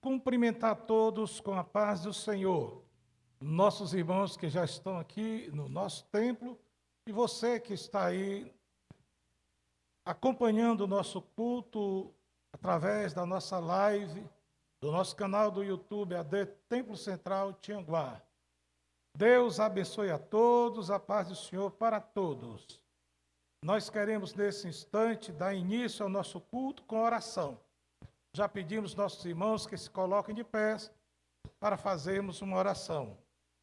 cumprimentar todos com a paz do Senhor. Nossos irmãos que já estão aqui no nosso templo e você que está aí acompanhando o nosso culto através da nossa live, do nosso canal do YouTube, AD Templo Central Tianguá. Deus abençoe a todos, a paz do Senhor para todos. Nós queremos nesse instante dar início ao nosso culto com oração. Já pedimos nossos irmãos que se coloquem de pé para fazermos uma oração.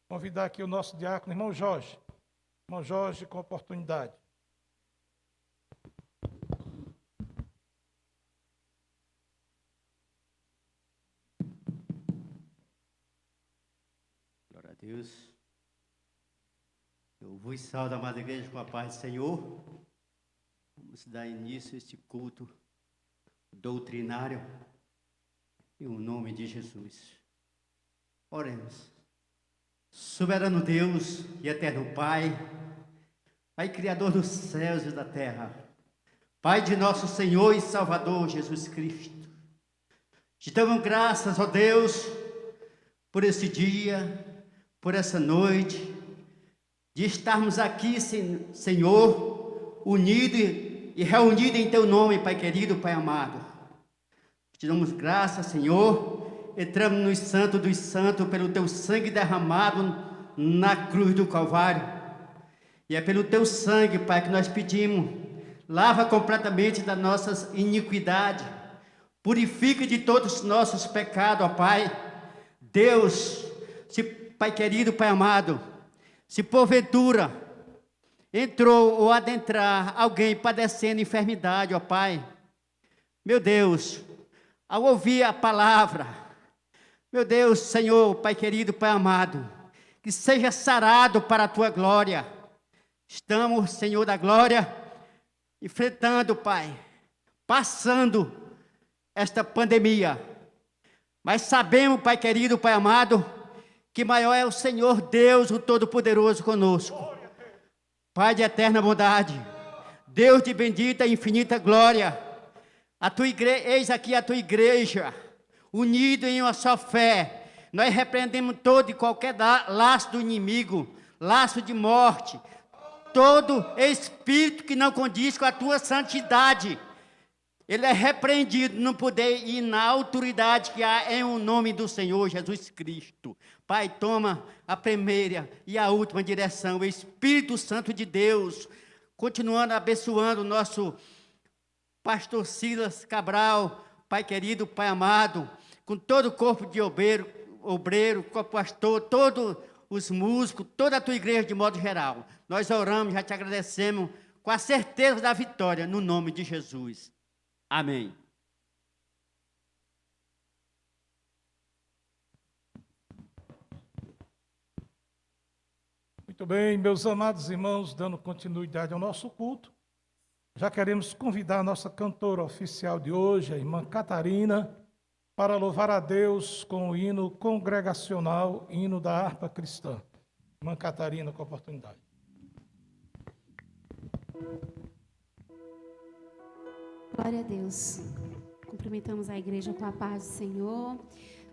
Convidar aqui o nosso diácono, irmão Jorge. Irmão Jorge, com oportunidade. Glória a Deus. Eu vos saúdo, amada igreja, com a paz do Senhor. Vamos dar início a este culto doutrinário em nome de Jesus. Oremos. Soberano Deus e eterno Pai, Pai Criador dos céus e da terra, Pai de nosso Senhor e Salvador Jesus Cristo, te damos graças, ó Deus, por esse dia, por essa noite, de estarmos aqui, Senhor, unidos e reunidos em Teu nome, Pai querido, Pai amado. Te damos graças, Senhor. Entramos no Santo dos Santos pelo Teu sangue derramado na cruz do Calvário. E é pelo Teu sangue, Pai, que nós pedimos. Lava completamente das nossas iniquidades. Purifica de todos os nossos pecados, ó Pai. Deus, Pai querido, Pai amado, se porventura entrou ou adentrar alguém padecendo enfermidade, ó Pai, meu Deus, ao ouvir a palavra, meu Deus, Senhor, Pai querido, Pai amado, que seja sarado para a Tua glória. Estamos, Senhor da glória, enfrentando, Pai, passando esta pandemia, mas sabemos, Pai querido, Pai amado, que maior é o Senhor Deus, o Todo-Poderoso conosco. Pai de eterna bondade, Deus de bendita e infinita glória, eis aqui a Tua igreja, unido em uma só fé. Nós repreendemos todo e qualquer laço do inimigo, laço de morte, todo espírito que não condiz com a Tua santidade. Ele é repreendido no poder e na autoridade que há em o nome do Senhor Jesus Cristo. Pai, toma a primeira e a última direção, o Espírito Santo de Deus, continuando abençoando o nosso pastor Silas Cabral, Pai querido, Pai amado, com todo o corpo de obreiro, com o pastor, todos os músicos, toda a Tua igreja de modo geral. Nós oramos, já Te agradecemos, com a certeza da vitória, no nome de Jesus. Amém. Muito bem, meus amados irmãos, dando continuidade ao nosso culto, já queremos convidar a nossa cantora oficial de hoje, a irmã Catarina, para louvar a Deus com o hino congregacional, hino da harpa cristã. Irmã Catarina, com a oportunidade. Glória a Deus. Cumprimentamos a igreja com a paz do Senhor.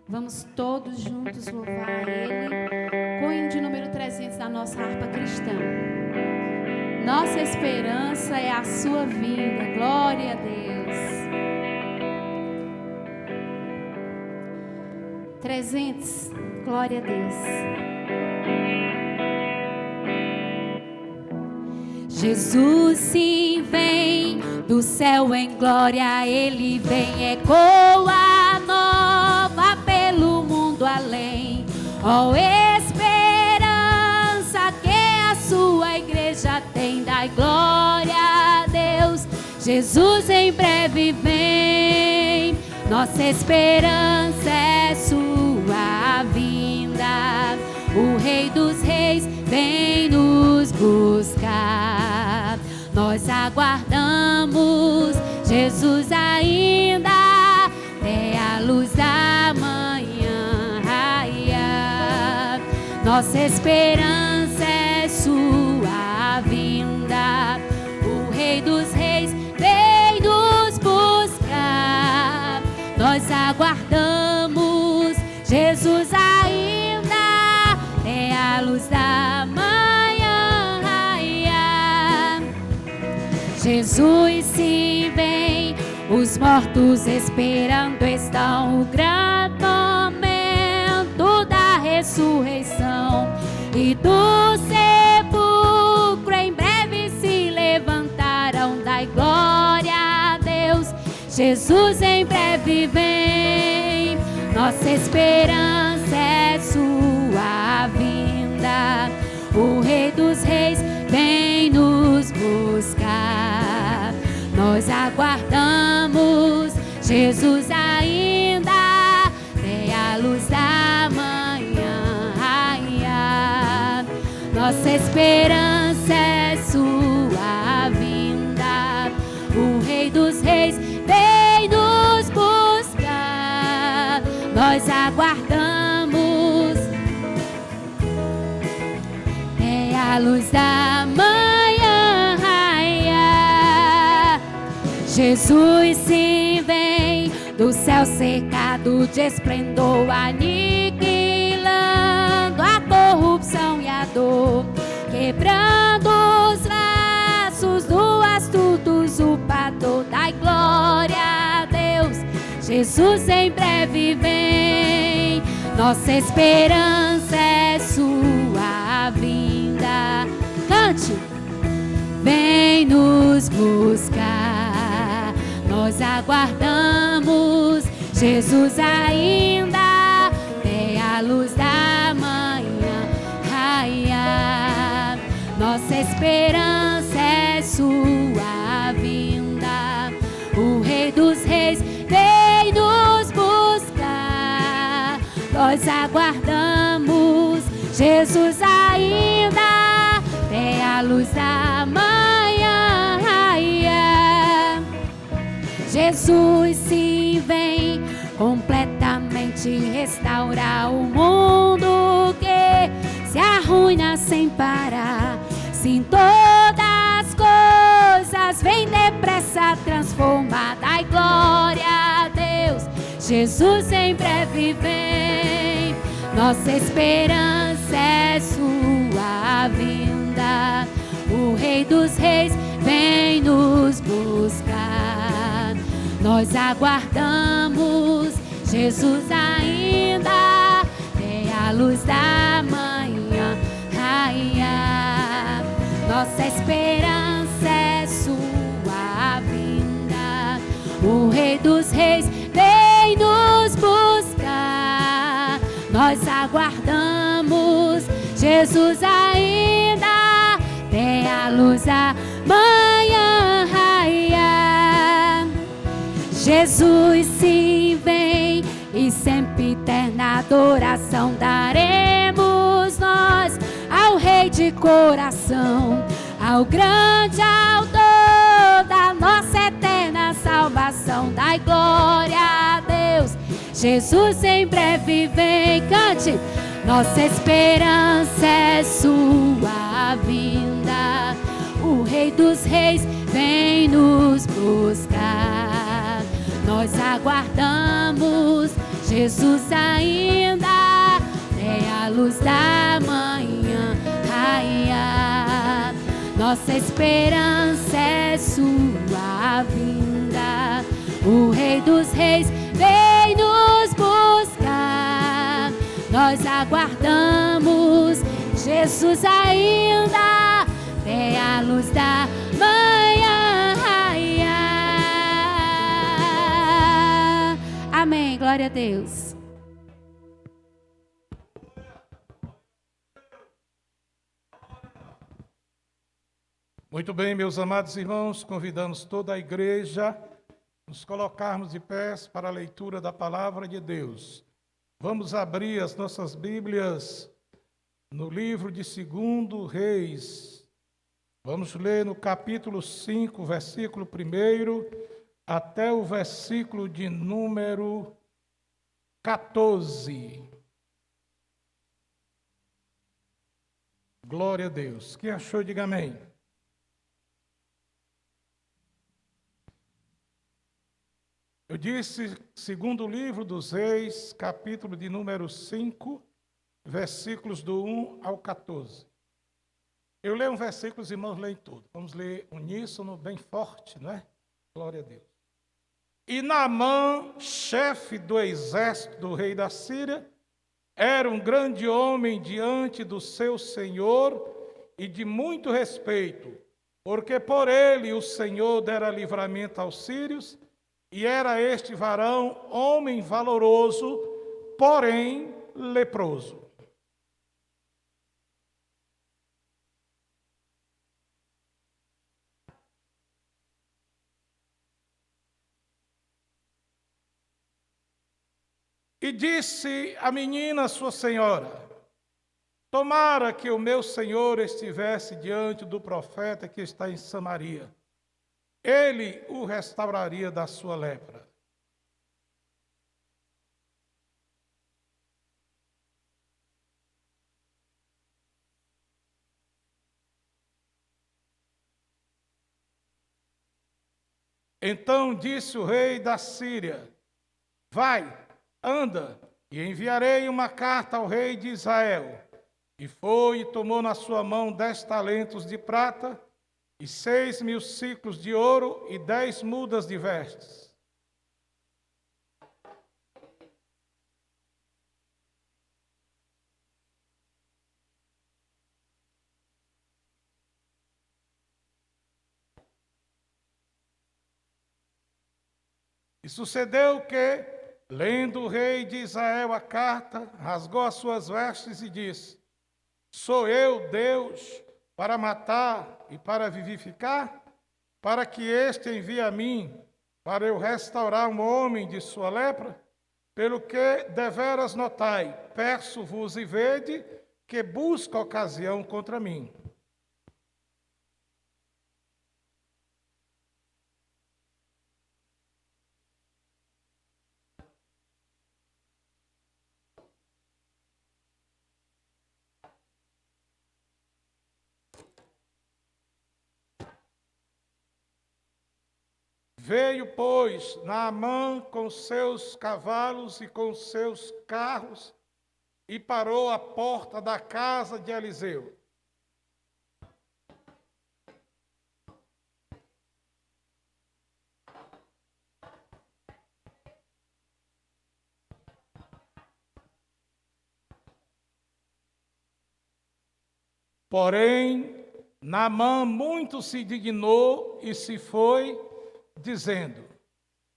Vamos todos juntos louvar a Ele com o hino de número 300 da nossa harpa cristã. Nossa esperança é a sua vinda. Glória a Deus. 300. Glória a Deus. Jesus sim vem, do céu em glória Ele vem, ecoa nova pelo mundo além. Ó esperança que a sua igreja tem, dai glória a Deus, Jesus em breve vem. Nossa esperança é sua vinda, o Rei dos Reis vem nos buscar. Nós aguardamos Jesus ainda, até a luz da manhã raiar. Nossa esperança é sua vinda, o Rei dos Reis vem nos buscar. Nós aguardamos Jesus ainda é a luz da manhã raiar. Jesus se vem, os mortos esperando estão o grande momento da ressurreição e do sepulcro em breve se levantarão. Dai glória a Deus, Jesus em breve vem. Nossa esperança é sua vinda, o Rei dos Reis vem nos buscar. Nós aguardamos, Jesus ainda tem a luz da manhã raiar. Nossa esperança é sua vinda, o Rei dos Reis vem nos buscar. Nós aguardamos, é a luz da manhã raiar. Jesus se vem, do céu cercado de esplendor, aniquilando a corrupção e a dor, quebrando os laços do astuto usurpador. Dai glória a Deus, Jesus em breve vem. Nossa esperança é sua vinda. Cante! Vem nos buscar. Nós aguardamos, Jesus ainda tem a luz da manhã raiar. Nossa esperança é sua vinda, o Rei dos Reis vem nos buscar. Nós aguardamos, Jesus ainda tem a luz da manhã raiar. Jesus se vem completamente restaurar o mundo que se arruina sem parar. Sim, todas as coisas vem depressa transformar. Dai glória a Deus, Jesus em breve vem. Nossa esperança é sua vinda, o Rei dos Reis vem nos buscar. Nós aguardamos, Jesus ainda tem a luz da manhã raiar. Nossa esperança é sua vinda, o Rei dos Reis vem nos buscar. Nós aguardamos, Jesus ainda tem a luz da manhã raiar. Jesus se vem e sempre eterna adoração daremos nós ao Rei de coração, ao grande autor da nossa eterna salvação. Dai glória a Deus, Jesus em breve vem. Cante! Nossa esperança é sua vinda, o Rei dos Reis vem nos buscar. Nós aguardamos, Jesus ainda tem a luz da manhã raiar. Nossa esperança é sua vinda, o Rei dos Reis vem nos buscar. Nós aguardamos, Jesus ainda tem a luz da manhã raiar. Amém, glória a Deus. Muito bem, meus amados irmãos, convidamos toda a igreja a nos colocarmos de pés para a leitura da palavra de Deus. Vamos abrir as nossas Bíblias no livro de 2 Reis. Vamos ler no capítulo 5, versículo 1 até o versículo de número 14. Glória a Deus. Quem achou, diga amém. Eu disse, segundo o livro dos Reis, capítulo de número 5, versículos do 1 ao 14. Eu leio um versículo, os irmãos leem tudo. Vamos ler uníssono, bem forte, não é? Glória a Deus. E Naamã, chefe do exército do rei da Síria, era um grande homem diante do seu senhor e de muito respeito, porque por ele o Senhor dera livramento aos sírios, e era este varão homem valoroso, porém leproso. E disse a menina, sua senhora: tomara que o meu senhor estivesse diante do profeta que está em Samaria. Ele o restauraria da sua lepra. Então disse o rei da Síria: vai, anda, e enviarei uma carta ao rei de Israel. E foi e tomou na sua mão 10 talentos de prata, e 6.000 ciclos de ouro, e 10 mudas de vestes. E sucedeu que, lendo o rei de Israel a carta, rasgou as suas vestes e disse: sou eu Deus para matar e para vivificar? Para que este envie a mim, para eu restaurar um homem de sua lepra? Pelo que deveras notai, peço-vos e vede, que busca ocasião contra mim. Veio, pois, Naamã com seus cavalos e com seus carros, e parou à porta da casa de Eliseu. Porém, Naamã muito se dignou e se foi, dizendo: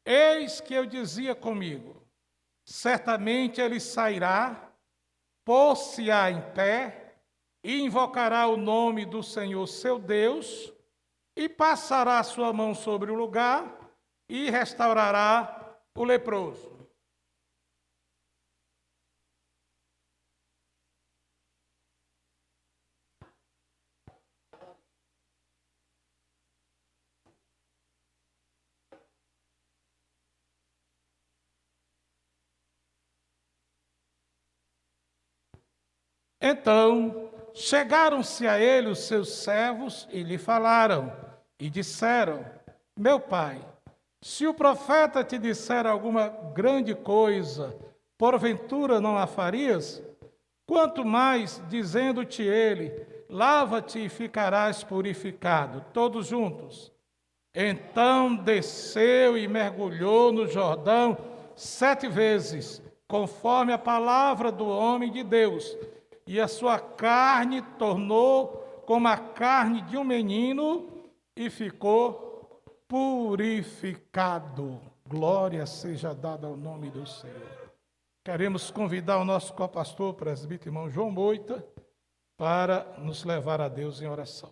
eis que eu dizia comigo, certamente ele sairá, pôr-se-á em pé, e invocará o nome do Senhor seu Deus, e passará a sua mão sobre o lugar, e restaurará o leproso. Então chegaram-se a ele os seus servos e lhe falaram, e disseram: meu pai, se o profeta te disser alguma grande coisa, porventura não a farias? Quanto mais, dizendo-te ele: lava-te e ficarás purificado, todos juntos. Então desceu e mergulhou no Jordão 7 vezes, conforme a palavra do homem de Deus, e a sua carne tornou como a carne de um menino, e ficou purificado. Glória seja dada ao nome do Senhor. Queremos convidar o nosso copastor, o presbítero irmão João Moita, para nos levar a Deus em oração.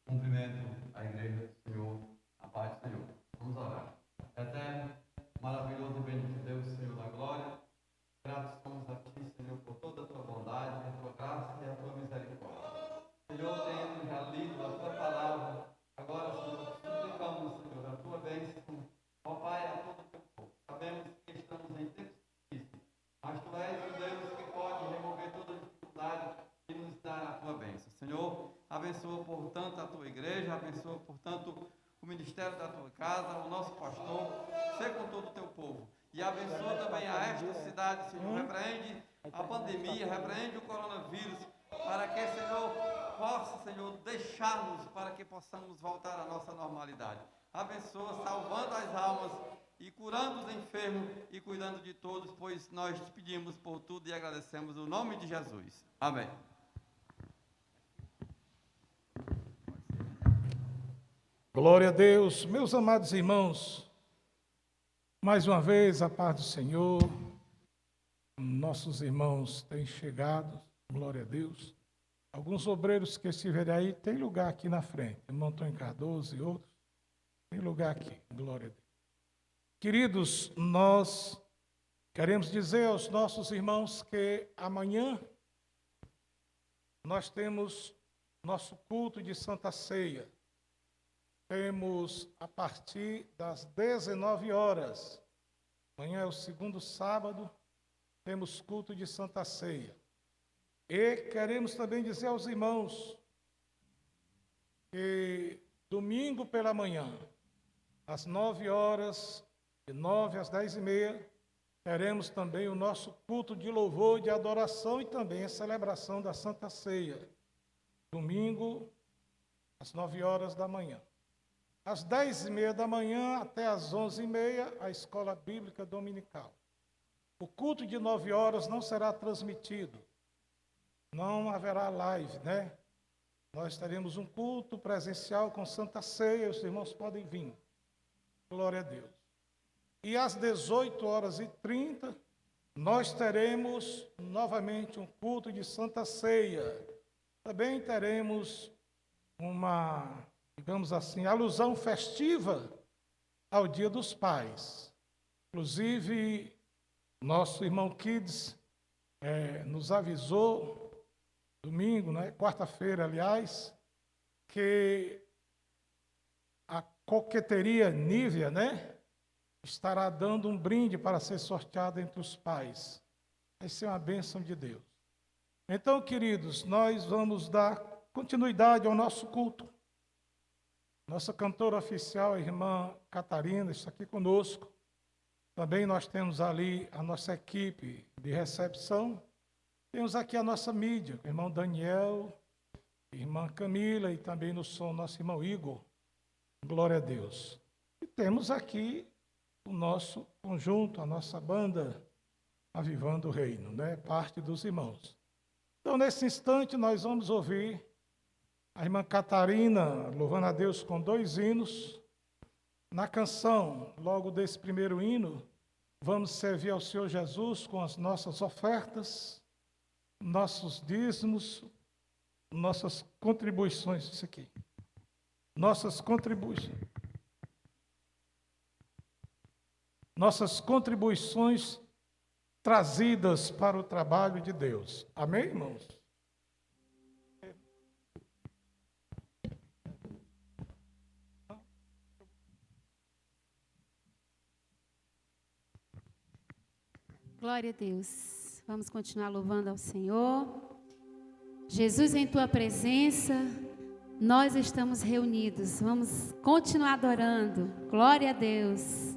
Cumprimento a igreja do Senhor, a paz do Senhor. Vamos orar. Eterno, maravilhoso e bendito Deus, Senhor da glória, gratos somos a Ti, Senhor, por toda a Tua bondade, a Tua graça e a Tua misericórdia. Senhor, tendo já lido a Tua palavra, agora, Senhor, suplicamos, Senhor, a Tua bênção, ó Pai, a todo o Teu povo. Sabemos que estamos em tempos difíceis, mas Tu és o Deus que pode remover toda dificuldade e nos dar a Tua bênção. Senhor, Abençoa, portanto, a tua igreja, abençoa, portanto, o ministério da tua casa, o nosso pastor, ser com todo o teu povo. E abençoa também a esta cidade, Senhor. Repreende a pandemia, repreende o coronavírus, para que, Senhor, possa, Senhor, deixar-nos para que possamos voltar à nossa normalidade. Abençoa, salvando as almas e curando os enfermos e cuidando de todos, pois nós te pedimos por tudo e agradecemos o nome de Jesus. Amém. Glória a Deus. Meus amados irmãos, mais uma vez a paz do Senhor. Nossos irmãos têm chegado, glória a Deus. Alguns obreiros que estiverem aí, tem lugar aqui na frente. Irmão Antônio Cardoso e outros, tem lugar aqui, glória a Deus. Queridos, nós queremos dizer aos nossos irmãos que amanhã nós temos nosso culto de Santa Ceia. Temos a partir das 19 horas. Amanhã é o segundo sábado, temos culto de Santa Ceia. E queremos também dizer aos irmãos que domingo pela manhã, às 9 horas, de 9 às 10h30, teremos também o nosso culto de louvor, de adoração e também a celebração da Santa Ceia. Domingo, às 9 horas da manhã. Às 10h30 da manhã até às 11h30, a Escola Bíblica Dominical. O culto de 9 horas não será transmitido. Não haverá live, né? Nós teremos um culto presencial com Santa Ceia, os irmãos podem vir. Glória a Deus. E às 18h30, nós teremos novamente um culto de Santa Ceia. Também teremos uma, digamos assim, alusão festiva ao Dia dos Pais. Inclusive, nosso irmão Kids nos avisou, domingo, né, quarta-feira, aliás, que a coqueteria Nívia, né, estará dando um brinde para ser sorteado entre os pais. Vai ser uma bênção de Deus. Então, queridos, nós vamos dar continuidade ao nosso culto. Nossa cantora oficial, a irmã Catarina, está aqui conosco. Também nós temos ali a nossa equipe de recepção. Temos aqui a nossa mídia, o irmão Daniel, a irmã Camila e também no som nosso irmão Igor. Glória a Deus. E temos aqui o nosso conjunto, a nossa banda Avivando o Reino, né? Parte dos irmãos. Então, nesse instante, nós vamos ouvir a irmã Catarina louvando a Deus com 2 hinos. Na canção, logo desse primeiro hino, vamos servir ao Senhor Jesus com as nossas ofertas, nossos dízimos, nossas contribuições, isso aqui. Nossas contribuições trazidas para o trabalho de Deus. Amém, irmãos? Glória a Deus. Vamos continuar louvando ao Senhor. Jesus, em tua presença, nós estamos reunidos. Vamos continuar adorando. Glória a Deus.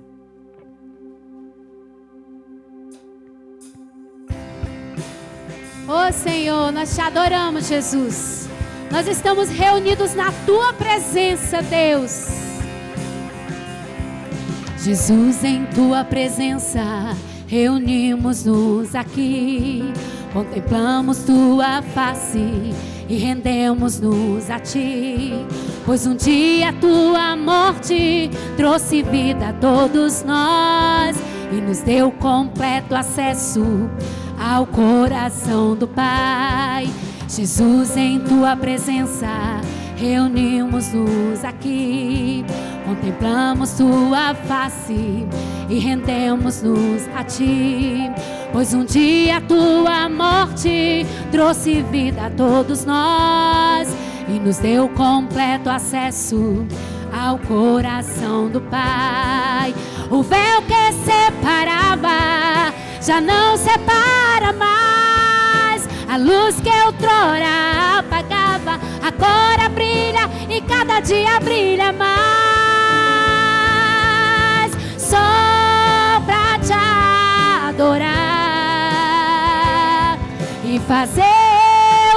Ô Senhor, nós te adoramos, Jesus. Nós estamos reunidos na tua presença, Deus. Jesus, em tua presença, reunimos-nos aqui, contemplamos tua face e rendemos-nos a ti, pois um dia a tua morte trouxe vida a todos nós e nos deu completo acesso ao coração do Pai. Jesus, em tua presença, reunimos-nos aqui, contemplamos tua face e rendemos-nos a ti, pois um dia a tua morte trouxe vida a todos nós e nos deu completo acesso ao coração do Pai. O véu que separava já não separa mais, a luz que outrora apagava a agora brilha e cada dia brilha mais. Só pra te adorar e fazer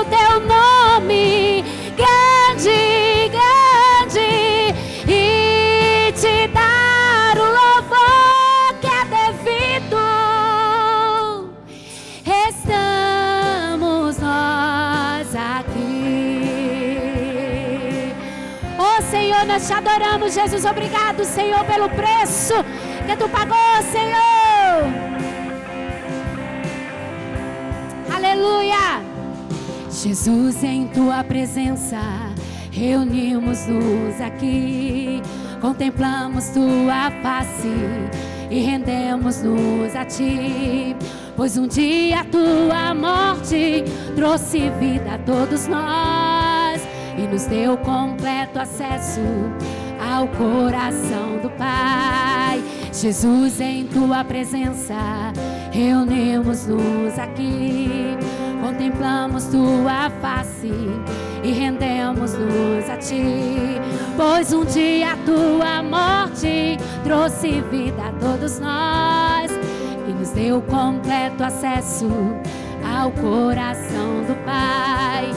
o teu nome grande, grande, e te dar o louvor que é devido. Estamos nós aqui. Oh Senhor, nós te adoramos, Jesus. Obrigado, Senhor, pelo preço que tu pagou, Senhor. Aleluia. Jesus, em tua presença reunimos-nos aqui, contemplamos tua face e rendemos-nos a ti, pois um dia a tua morte trouxe vida a todos nós e nos deu completo acesso ao coração do Pai. Jesus, em tua presença reunimos-nos aqui, contemplamos tua face e rendemos-nos a ti, pois um dia a tua morte trouxe vida a todos nós e nos deu completo acesso ao coração do Pai.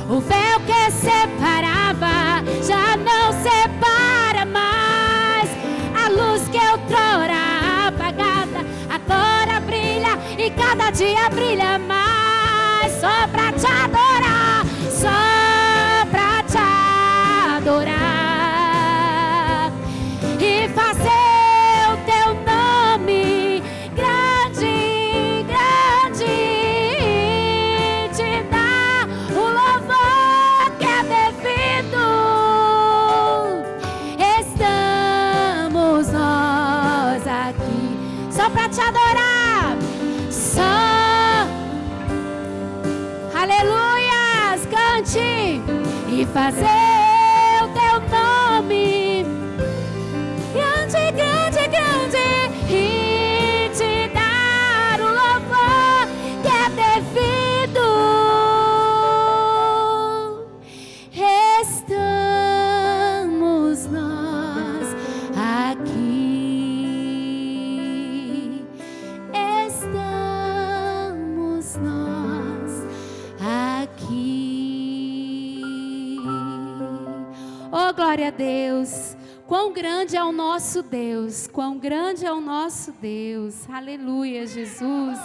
O véu que separava já não separa mais, a luz que outrora apagada agora brilha e cada dia brilha mais. Só pra te adorar, só pra te adorar e fazer o teu nome grande, grande, e te dar o louvor que é devido. Estamos nós aqui só pra te adorar, só. Aleluias, cante e fazer o teu nome grande, grande, grande, e te dar o louvor que é devido. Estamos nós aqui, estamos nós aqui. Oh, glória a Deus. Quão grande é o nosso Deus, quão grande é o nosso Deus. Aleluia, Jesus.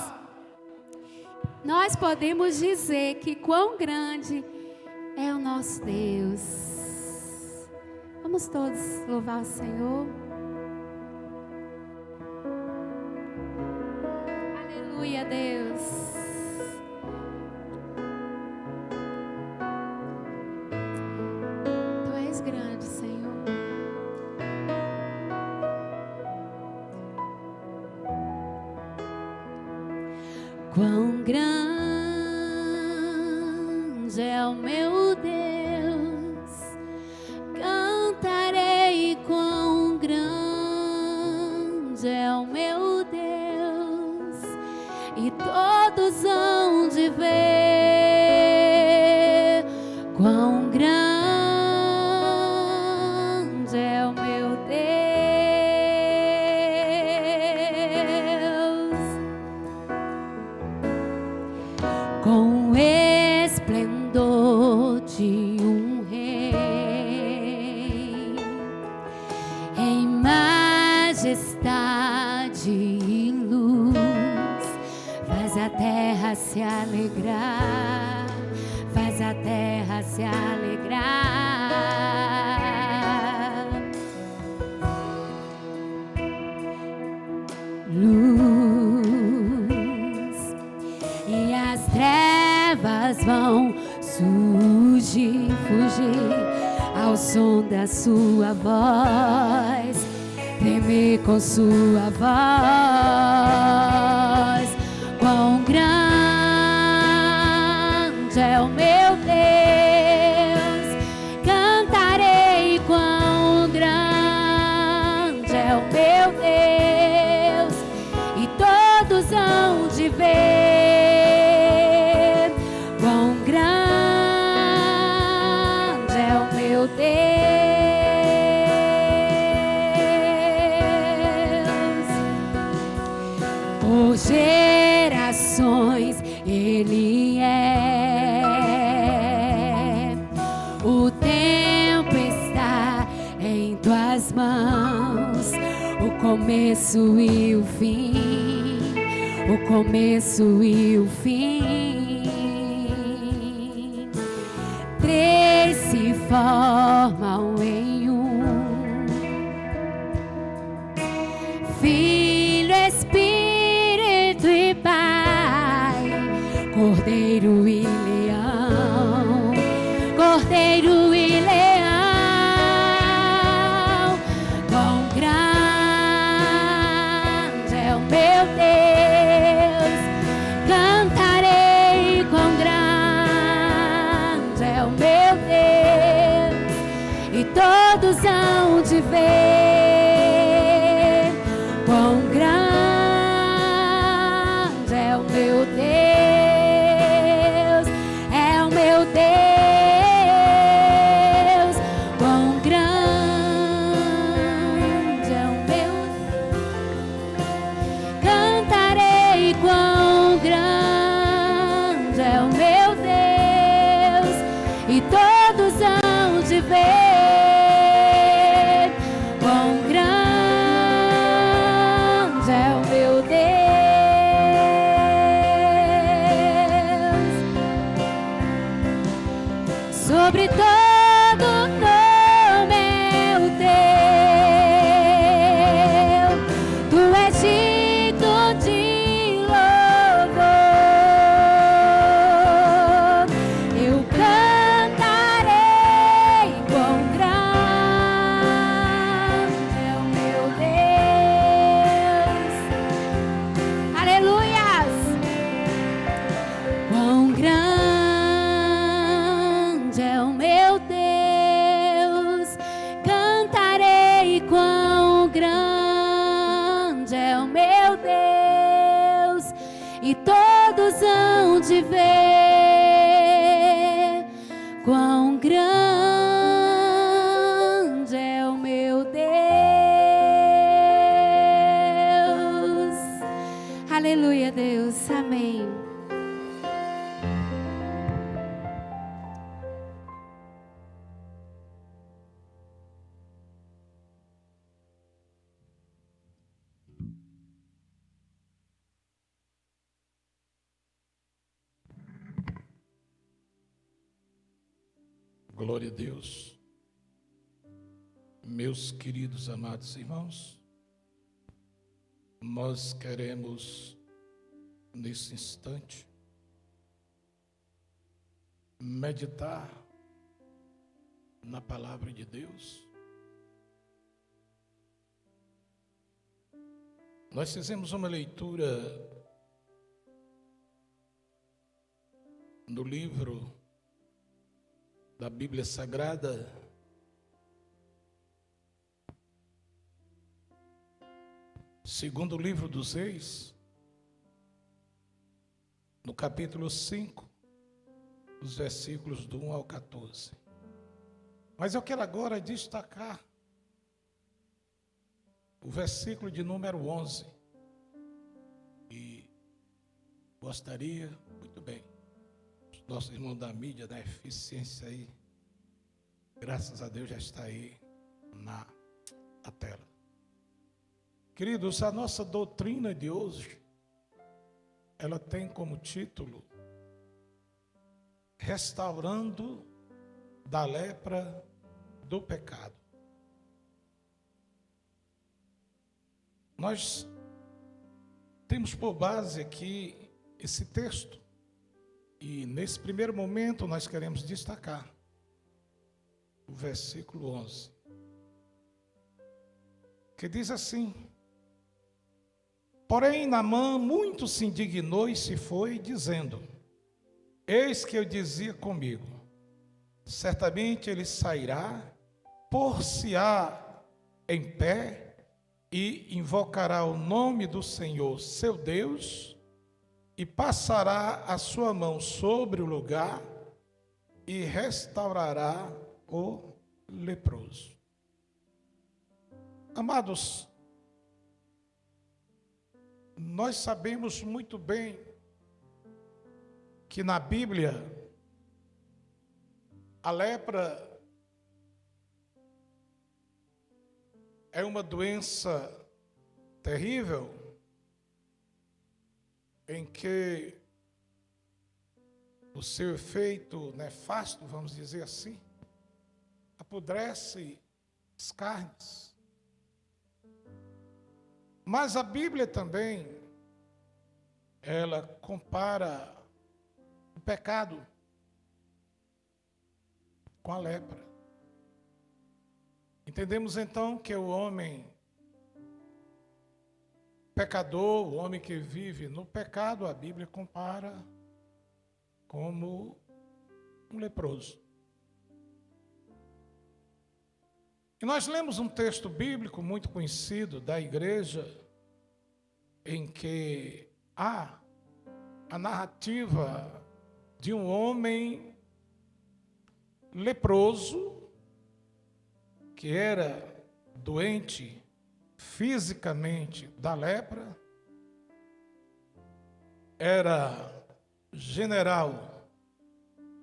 Nós podemos dizer que quão grande é o nosso Deus. Vamos todos louvar o Senhor. Aleluia, Deus. Tu és grande, Senhor. Quão grande é o meu Deus, cantarei. Quão grande é o meu Deus, e todos hão de ver quão grande é o meu Deus. Com o esplendor de um rei, em majestade e luz, faz a terra se alegrar, faz a terra se alegrar. Luz, e as trevas vão surgir, fugir ao som da sua voz, tremer com sua voz. Quão grande é o meu Deus, cantarei. Quão grande é o meu Deus, e todos hão de ver quão grande por gerações Ele é. O tempo está em tuas mãos, o começo e o fim, o começo e o fim. Três se formam em um: Filho, Espírito e Pai, Cordeiro e Leão, Cordeiro e Leão. Quão grande é o meu Deus, cantarei. Quão grande é o meu Deus, e todos hão de ver. Quão grande é o meu Deus, é o meu Deus. Quão grande é o meu, cantarei. Quão grande é o meu Deus, e todos hão de ver. Quão grande é o meu Deus, sobre todo nome é o teu, tu és digno de louvor. Eu cantarei. Quão grande é o meu Deus, aleluias. Quão grande é o meu Deus, cantarei. Quão grande é o meu Deus, e todos hão de ver. Quão grande é o meu Deus. Aleluia, Deus. Amém. Glória a Deus. Meus queridos amados irmãos, nós queremos, nesse instante, meditar na palavra de Deus. Nós fizemos uma leitura no livro da Bíblia Sagrada, segundo o livro dos Reis, no capítulo 5, os versículos do 1 ao 14. Mas eu quero agora destacar o versículo de número 11. E gostaria, muito bem, os nossos irmãos da mídia, da eficiência aí, graças a Deus já está aí na tela. Queridos, a nossa doutrina de hoje, ela tem como título Restaurando da lepra do pecado. Nós temos por base aqui esse texto e nesse primeiro momento nós queremos destacar o versículo 11, que diz assim: Porém, Naamã muito se indignou e se foi, dizendo: Eis que eu dizia comigo, certamente ele sairá, pôr-se-á em pé e invocará o nome do Senhor, seu Deus, e passará a sua mão sobre o lugar e restaurará o leproso. Amados, nós sabemos muito bem que na Bíblia a lepra é uma doença terrível em que o seu efeito nefasto, vamos dizer assim, apodrece as carnes. Mas a Bíblia também, ela compara o pecado com a lepra. Entendemos então que o homem pecador, o homem que vive no pecado, a Bíblia compara como um leproso. E nós lemos um texto bíblico muito conhecido da igreja, em que há a narrativa de um homem leproso, que era doente fisicamente da lepra, era general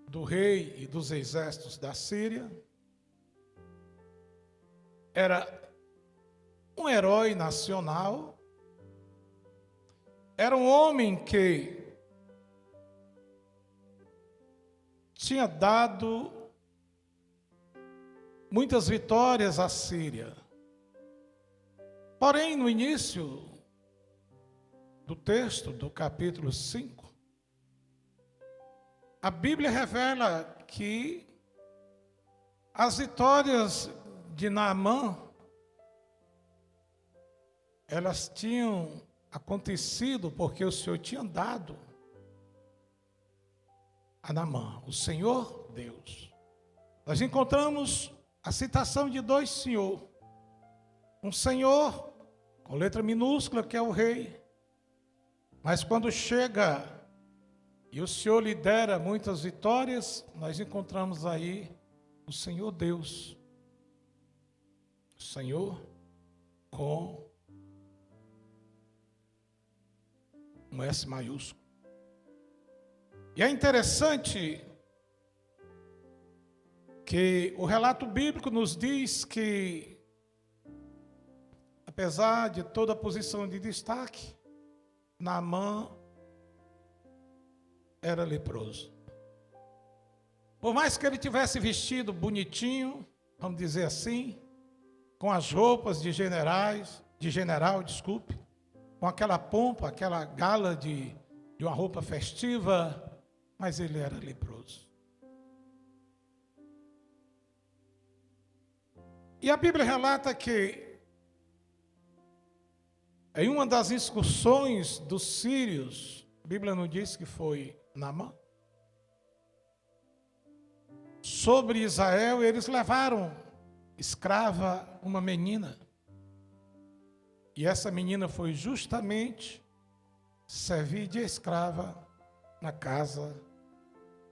do rei e dos exércitos da Síria, era um herói nacional, era um homem que tinha dado muitas vitórias à Síria. Porém, no início do texto, do capítulo 5, a Bíblia revela que as vitórias de Naamã, elas tinham acontecido porque o Senhor tinha dado a Naamã, o Senhor Deus. Nós encontramos a citação de dois senhor. Um senhor, com letra minúscula, que é o rei. Mas quando chega e o Senhor lhe dera muitas vitórias, nós encontramos aí o Senhor Deus. O Senhor com um S maiúsculo. E é interessante que o relato bíblico nos diz que, apesar de toda a posição de destaque, Naamã era leproso. Por mais que ele tivesse vestido bonitinho, vamos dizer assim, com as roupas de general, com aquela pompa, aquela gala de uma roupa festiva, mas ele era leproso. E a Bíblia relata que em uma das excursões dos sírios, a Bíblia não diz que foi Naamã, sobre Israel, eles levaram escrava uma menina. E essa menina foi justamente servir de escrava na casa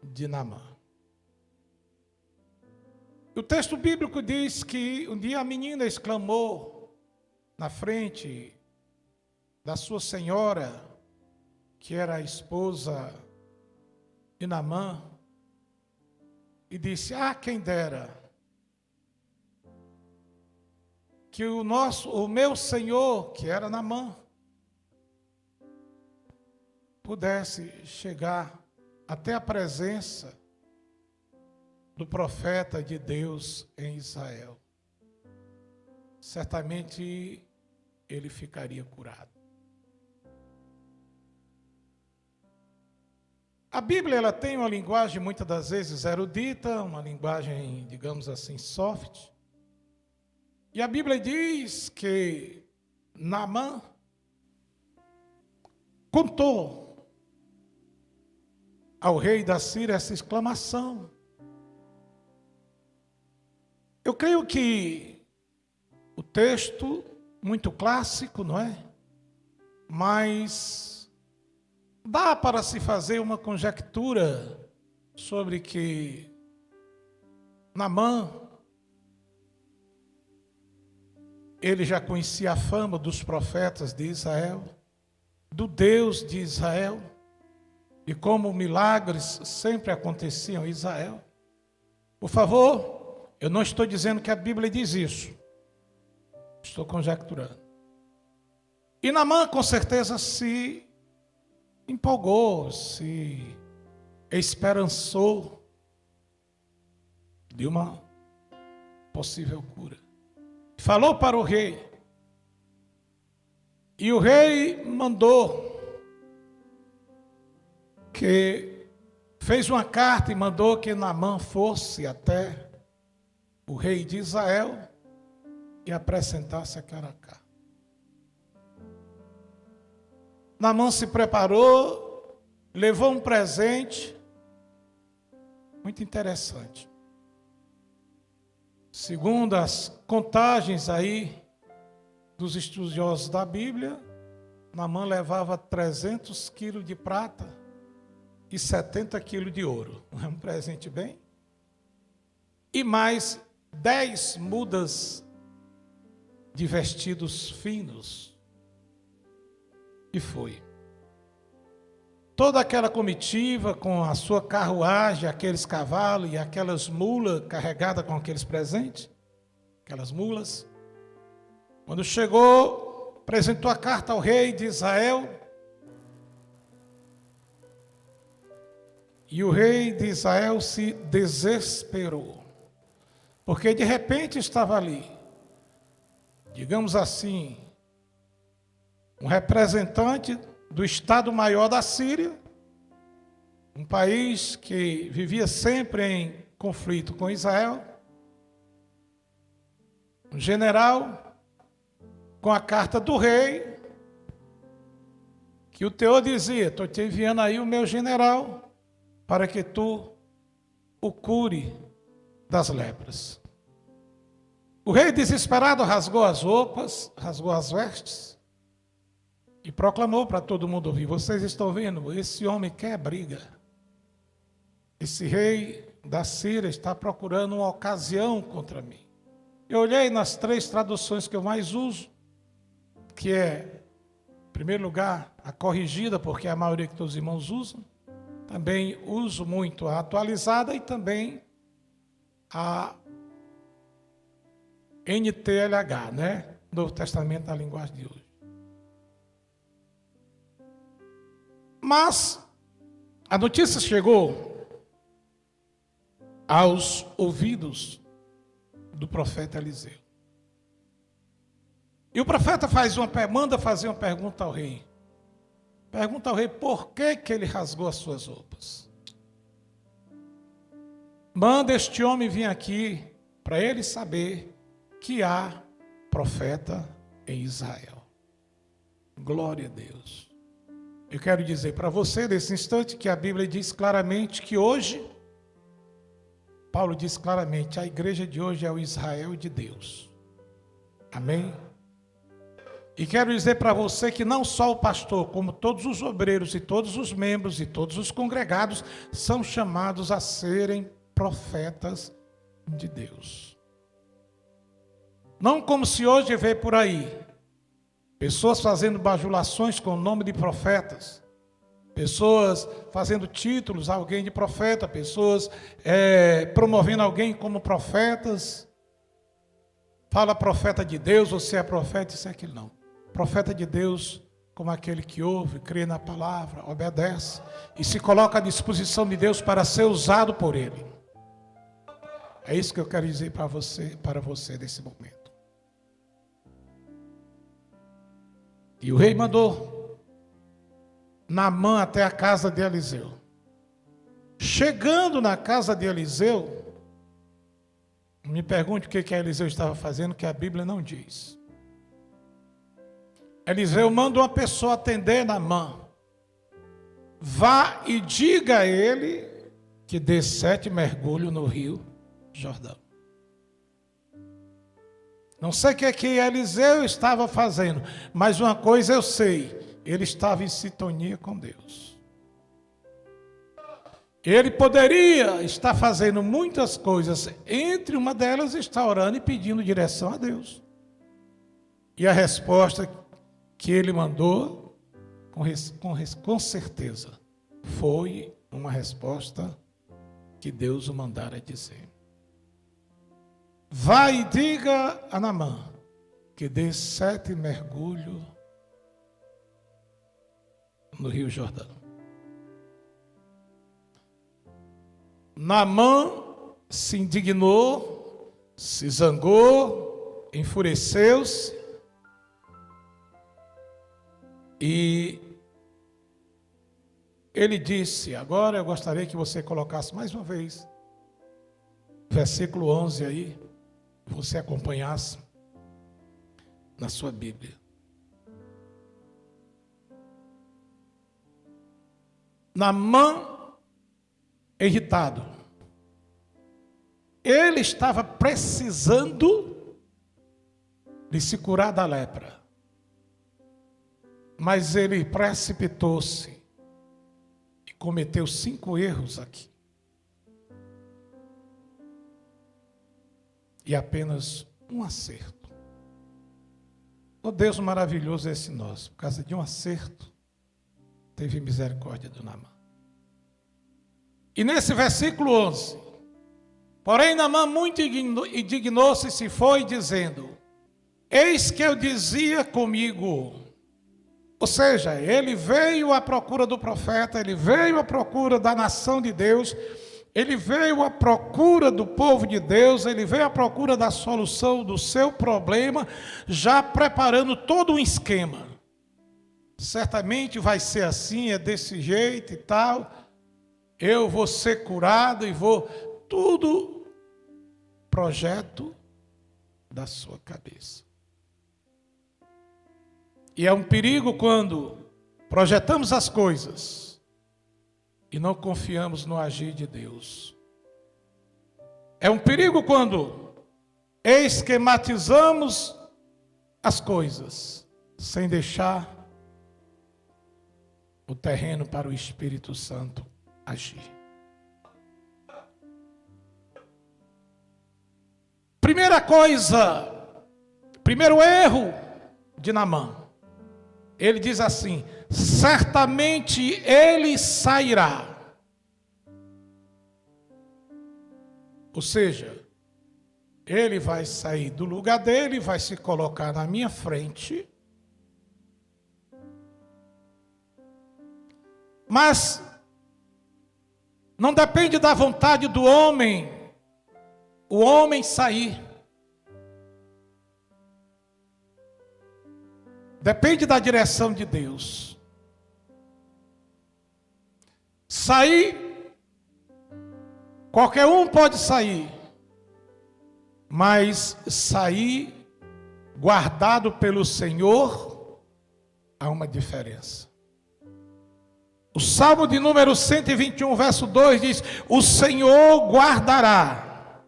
de Naamã. O texto bíblico diz que um dia a menina exclamou na frente da sua senhora, que era a esposa de Naamã, e disse: quem dera que o meu senhor, que era Naamã, pudesse chegar até a presença do profeta de Deus em Israel. Certamente ele ficaria curado. A Bíblia, ela tem uma linguagem muitas das vezes erudita, uma linguagem, digamos assim, soft. E a Bíblia diz que Naamã contou ao rei da Síria essa exclamação. Eu creio que o texto, muito clássico, não é? Mas dá para se fazer uma conjectura sobre que Naamã, ele já conhecia a fama dos profetas de Israel. do Deus de Israel e como milagres sempre aconteciam em Israel. Por favor, eu não estou dizendo que a Bíblia diz isso. Estou conjecturando. E Naamã com certeza se empolgou, se esperançou de uma possível cura. Falou para o rei. E o rei mandou fez uma carta e mandou que Naamã fosse até o rei de Israel e apresentasse aquela carta. Naamã se preparou, levou um presente muito interessante. Segundo as contagens aí dos estudiosos da Bíblia, Naamã levava 300 quilos de prata e 70 quilos de ouro. Não é um presente bem? E mais 10 mudas de vestidos finos. E foi. Toda aquela comitiva com a sua carruagem, aqueles cavalos e aquelas mulas carregadas com aqueles presentes, aquelas mulas. Quando chegou, apresentou a carta ao rei de Israel. E o rei de Israel se desesperou, porque de repente estava ali, digamos assim, um representante do Estado-Maior da Síria, um país que vivia sempre em conflito com Israel, um general com a carta do rei, que o teor dizia: estou te enviando aí o meu general para que tu o cure das lepras. O rei desesperado rasgou as roupas, rasgou as vestes e proclamou para todo mundo ouvir: vocês estão vendo, esse homem quer briga. Esse rei da Síria está procurando uma ocasião contra mim. Eu olhei nas 3 traduções que eu mais uso, que é, em primeiro lugar, a corrigida, porque é a maioria que todos os irmãos usam. Também uso muito a atualizada e também a NTLH, né? Novo Testamento na linguagem de hoje. Mas a notícia chegou aos ouvidos do profeta Eliseu. E o profeta manda fazer uma pergunta ao rei. Pergunta ao rei por que ele rasgou as suas roupas. Manda este homem vir aqui para ele saber que há profeta em Israel. Glória a Deus. Eu quero dizer para você nesse instante que a Bíblia diz claramente que hoje, Paulo diz claramente, a igreja de hoje é o Israel de Deus. Amém? E quero dizer para você que não só o pastor, como todos os obreiros e todos os membros e todos os congregados são chamados a serem profetas de Deus. Não como se hoje vê por aí pessoas fazendo bajulações com o nome de profetas, pessoas fazendo títulos a alguém de profeta, pessoas promovendo alguém como profetas. Fala profeta de Deus, você é profeta, isso é aquilo não. Profeta de Deus como aquele que ouve, crê na palavra, obedece e se coloca à disposição de Deus para ser usado por Ele. É isso que eu quero dizer para você nesse momento. E o rei mandou Naamã até a casa de Eliseu. Chegando na casa de Eliseu, me pergunte o que Eliseu estava fazendo, que a Bíblia não diz. Eliseu manda uma pessoa atender Naamã. Vá e diga a ele que dê 7 mergulhos no rio Jordão. Não sei o que Eliseu estava fazendo, mas uma coisa eu sei, ele estava em sintonia com Deus. Ele poderia estar fazendo muitas coisas, entre uma delas está orando e pedindo direção a Deus. E a resposta que ele mandou, com certeza, foi uma resposta que Deus o mandara dizer. Vai e diga a Naamã que dê 7 mergulhos no Rio Jordão. Naamã se indignou, se zangou, enfureceu-se e ele disse, agora eu gostaria que você colocasse mais uma vez, versículo 11 aí, você acompanhasse na sua Bíblia. Naamã, irritado, ele estava precisando de se curar da lepra, mas ele precipitou-se e cometeu 5 erros aqui. E apenas um acerto. Oh Deus maravilhoso é esse nosso. Por causa de um acerto, teve misericórdia do Naamã. E nesse versículo 11, porém Naamã muito indignou-se e se foi dizendo, eis que eu dizia comigo. Ou seja, ele veio à procura do profeta, ele veio à procura da nação de Deus, ele veio à procura do povo de Deus, ele veio à procura da solução do seu problema, já preparando todo um esquema. Certamente vai ser assim, é desse jeito e tal, eu vou ser curado e vou... Tudo projeto da sua cabeça. E é um perigo quando projetamos as coisas e não confiamos no agir de Deus. É um perigo quando esquematizamos as coisas sem deixar o terreno para o Espírito Santo agir. Primeira coisa, primeiro erro de Naamã. Ele diz assim, certamente ele sairá. Ou seja, ele vai sair do lugar dele, vai se colocar na minha frente. Mas não depende da vontade do homem, o homem sair. Depende da direção de Deus. Sair, qualquer um pode sair, mas sair guardado pelo Senhor, há uma diferença. O Salmo de número 121, verso 2 diz, o Senhor guardará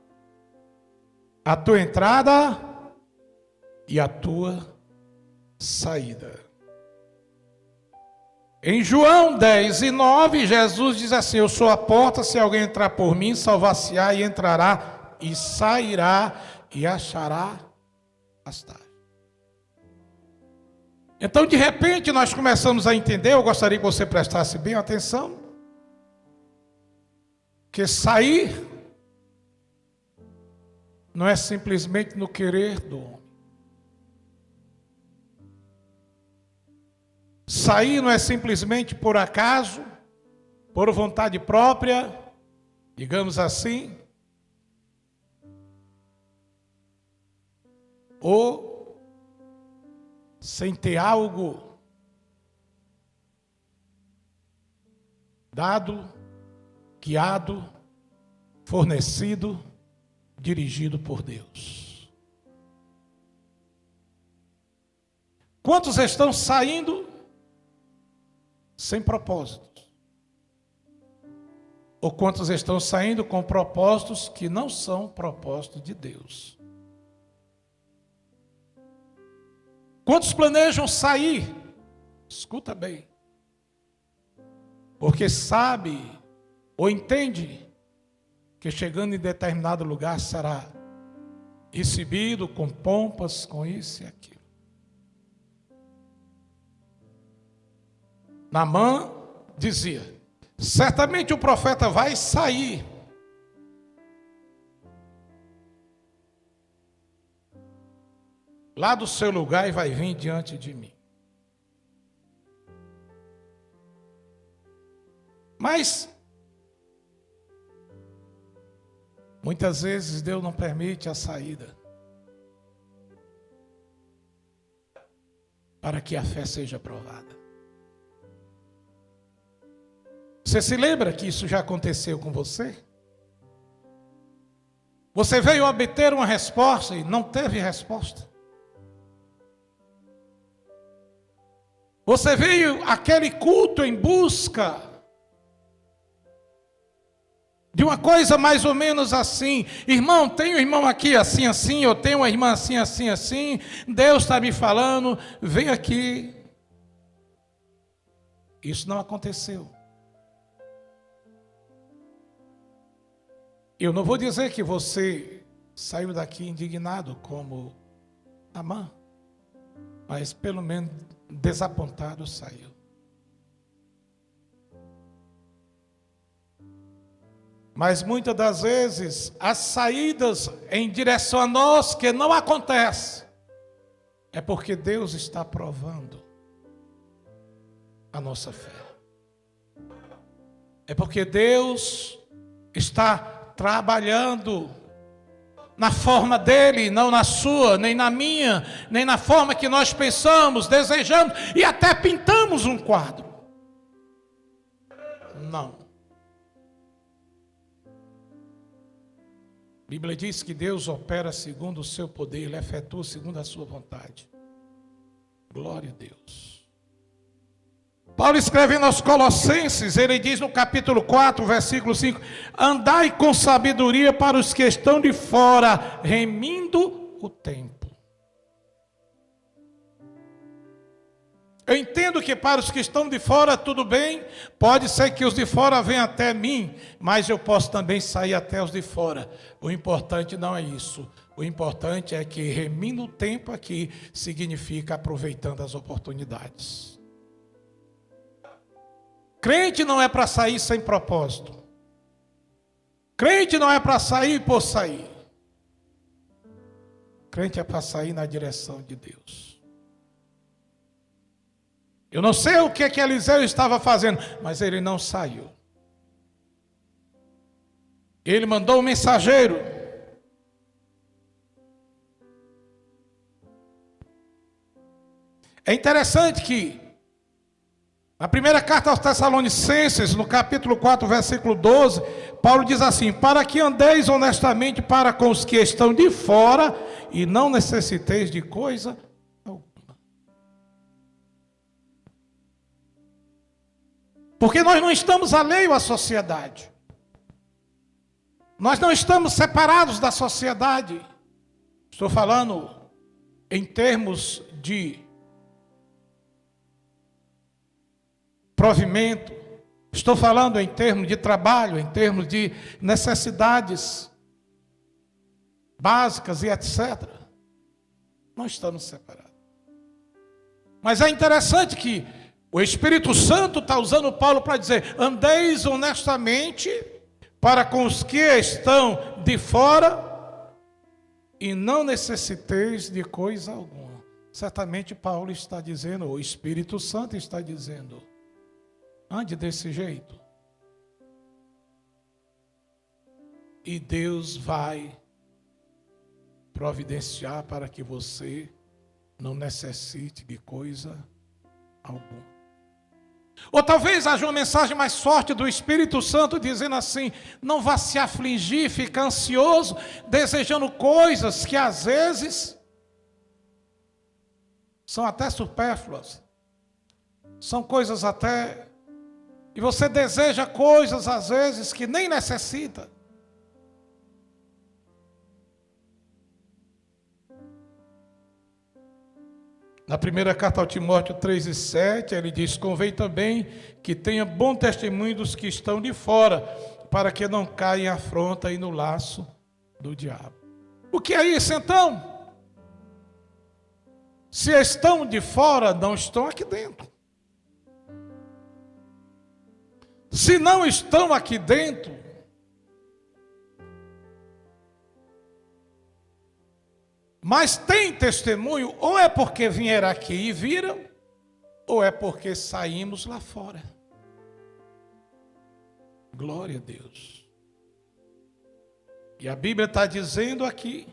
a tua entrada e a tua saída. Em João 10:9, Jesus diz assim, eu sou a porta, se alguém entrar por mim, salvar-se-á e entrará e sairá e achará pastagem. Então, de repente, nós começamos a entender, eu gostaria que você prestasse bem atenção, que sair não é simplesmente no querer do homem. Sair não é simplesmente por acaso, por vontade própria, digamos assim, ou sem ter algo dado, guiado, fornecido, dirigido por Deus. Quantos estão saindo sem propósitos? Ou quantos estão saindo com propósitos que não são propósitos de Deus? Quantos planejam sair? Escuta bem. Porque sabe ou entende que chegando em determinado lugar será recebido com pompas, com isso e aquilo. Naamã dizia: certamente o profeta vai sair. Lá do seu lugar e vai vir diante de mim. Mas muitas vezes Deus não permite a saída para que a fé seja provada. Você se lembra que isso já aconteceu com você? Você veio obter uma resposta e não teve resposta. Você veio àquele culto em busca de uma coisa mais ou menos assim: irmão, tem um irmão aqui assim, assim, eu tenho uma irmã assim, assim, assim, Deus está me falando, vem aqui. Isso não aconteceu. Eu não vou dizer que você saiu daqui indignado como Naamã, mas pelo menos desapontado saiu. Mas muitas das vezes as saídas em direção a nós que não acontecem é porque Deus está provando a nossa fé. É porque Deus está trabalhando na forma dele, não na sua, nem na minha, nem na forma que nós pensamos, desejamos e até pintamos um quadro. Não. A Bíblia diz que Deus opera segundo o seu poder, Ele efetua segundo a sua vontade. Glória a Deus. Paulo escrevendo aos Colossenses, ele diz no capítulo 4, versículo 5: andai com sabedoria para os que estão de fora, remindo o tempo. Eu entendo que para os que estão de fora tudo bem, pode ser que os de fora venham até mim, mas eu posso também sair até os de fora. O importante não é isso. O importante é que remindo o tempo aqui significa aproveitando as oportunidades. Crente não é para sair sem propósito. Crente não é para sair por sair. Crente é para sair na direção de Deus. Eu não sei o que Eliseu estava fazendo, mas ele não saiu. Ele mandou um mensageiro. É interessante que na primeira carta aos Tessalonicenses, no capítulo 4, versículo 12, Paulo diz assim: para que andeis honestamente para com os que estão de fora e não necessiteis de coisa alguma. Porque nós não estamos alheios à sociedade. Nós não estamos separados da sociedade. Estou falando em termos de provimento, estou falando em termos de trabalho, em termos de necessidades básicas e etc. Não estamos separados. Mas é interessante que o Espírito Santo está usando Paulo para dizer: andeis honestamente para com os que estão de fora e não necessiteis de coisa alguma. Certamente Paulo está dizendo, o Espírito Santo está dizendo: ande desse jeito. E Deus vai providenciar para que você não necessite de coisa alguma. Ou talvez haja uma mensagem mais forte do Espírito Santo dizendo assim: não vá se afligir, ficar ansioso, desejando coisas que às vezes são até supérfluas. São coisas até... E você deseja coisas às vezes que nem necessita. Na primeira carta ao Timóteo 3:7, ele diz: convém também que tenha bom testemunho dos que estão de fora, para que não caia em afronta e no laço do diabo. O que é isso então? Se estão de fora, não estão aqui dentro. Se não estão aqui dentro, mas tem testemunho, ou é porque vieram aqui e viram, ou é porque saímos lá fora. Glória a Deus. E a Bíblia está dizendo aqui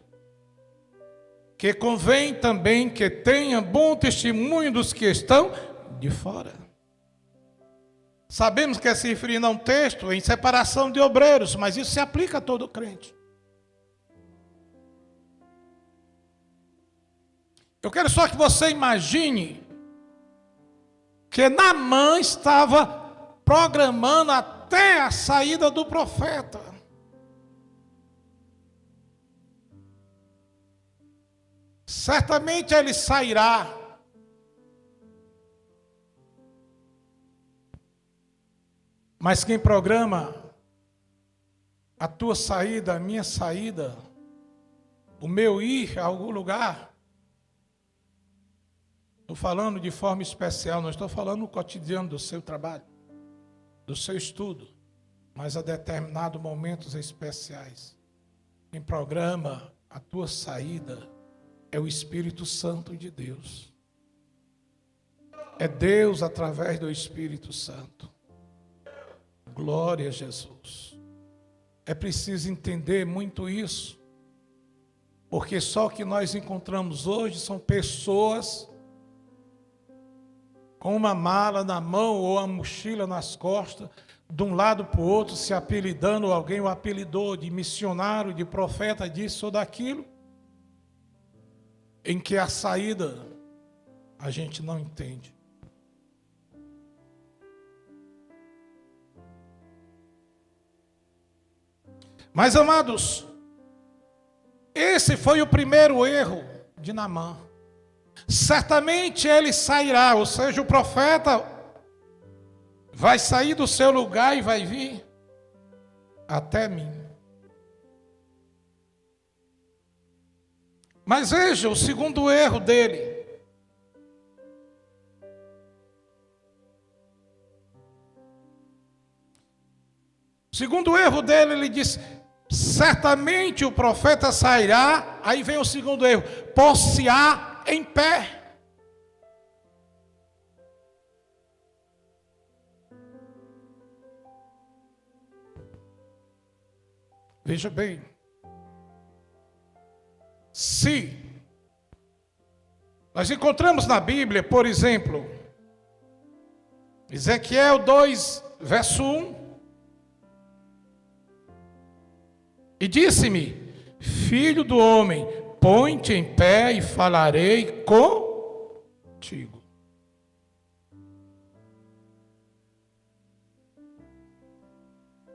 que convém também que tenha bom testemunho dos que estão de fora. Sabemos que se referir a um texto em separação de obreiros, mas isso se aplica a todo crente. Eu quero só que você imagine que Naamã estava programando até a saída do profeta. Certamente ele sairá. Mas quem programa a tua saída, a minha saída, o meu ir a algum lugar, estou falando de forma especial, não estou falando no cotidiano do seu trabalho, do seu estudo, mas a determinados momentos especiais. Quem programa a tua saída é o Espírito Santo de Deus. É Deus através do Espírito Santo. Glória a Jesus. É preciso entender muito isso, porque só o que nós encontramos hoje são pessoas com uma mala na mão ou uma mochila nas costas, de um lado para o outro, se apelidando, alguém o apelidou de missionário, de profeta, disso ou daquilo, em que a saída a gente não entende. Mas, amados, esse foi o primeiro erro de Naamã. Certamente ele sairá, ou seja, o profeta vai sair do seu lugar e vai vir até mim. Mas veja o segundo erro dele. O segundo erro dele, ele disse: certamente o profeta sairá. Aí vem o segundo erro: pôr-se-á em pé. Veja bem, se nós encontramos na Bíblia, por exemplo, Ezequiel 2, verso 1, e disse-me: filho do homem, põe-te em pé e falarei contigo.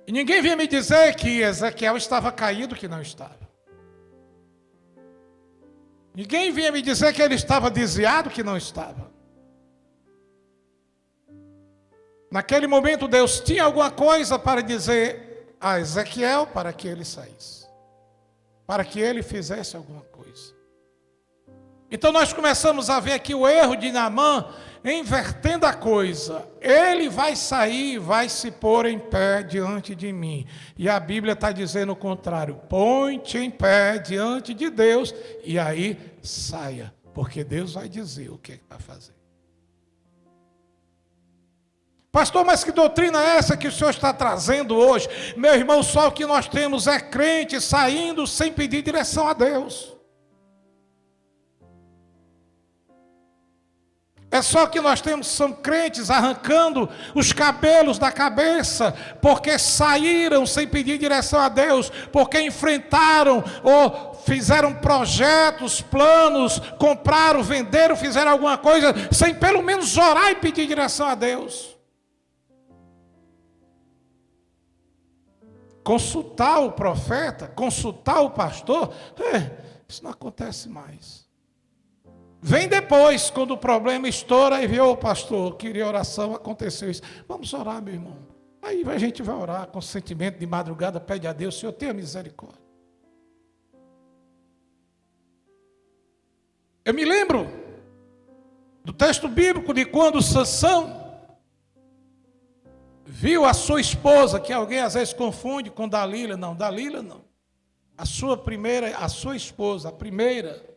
E ninguém vinha me dizer que Ezequiel estava caído, que não estava. Ninguém vinha me dizer que ele estava desviado, que não estava. Naquele momento Deus tinha alguma coisa para dizer a Ezequiel para que ele saísse, para que ele fizesse alguma coisa. Então nós começamos a ver aqui o erro de Naamã, invertendo a coisa. Ele vai sair, vai se pôr em pé diante de mim. E a Bíblia está dizendo o contrário: põe-te em pé diante de Deus e aí saia, porque Deus vai dizer o que é que vai fazer. Pastor, mas que doutrina é essa que o senhor está trazendo hoje? Meu irmão, só o que nós temos é crente saindo sem pedir direção a Deus. É só que nós temos, são crentes arrancando os cabelos da cabeça, porque saíram sem pedir direção a Deus, porque enfrentaram ou fizeram projetos, planos, compraram, venderam, fizeram alguma coisa, sem pelo menos orar e pedir direção a Deus. Consultar o profeta, consultar o pastor, isso não acontece mais. Vem depois, quando o problema estoura, e vê: ô pastor, queria oração, aconteceu isso. Vamos orar, meu irmão. Aí a gente vai orar com sentimento de madrugada, pede a Deus: Senhor, tenha misericórdia. Eu me lembro do texto bíblico de quando Sansão viu a sua esposa, que alguém às vezes confunde com Dalila. Não, Dalila não. A sua esposa, a primeira.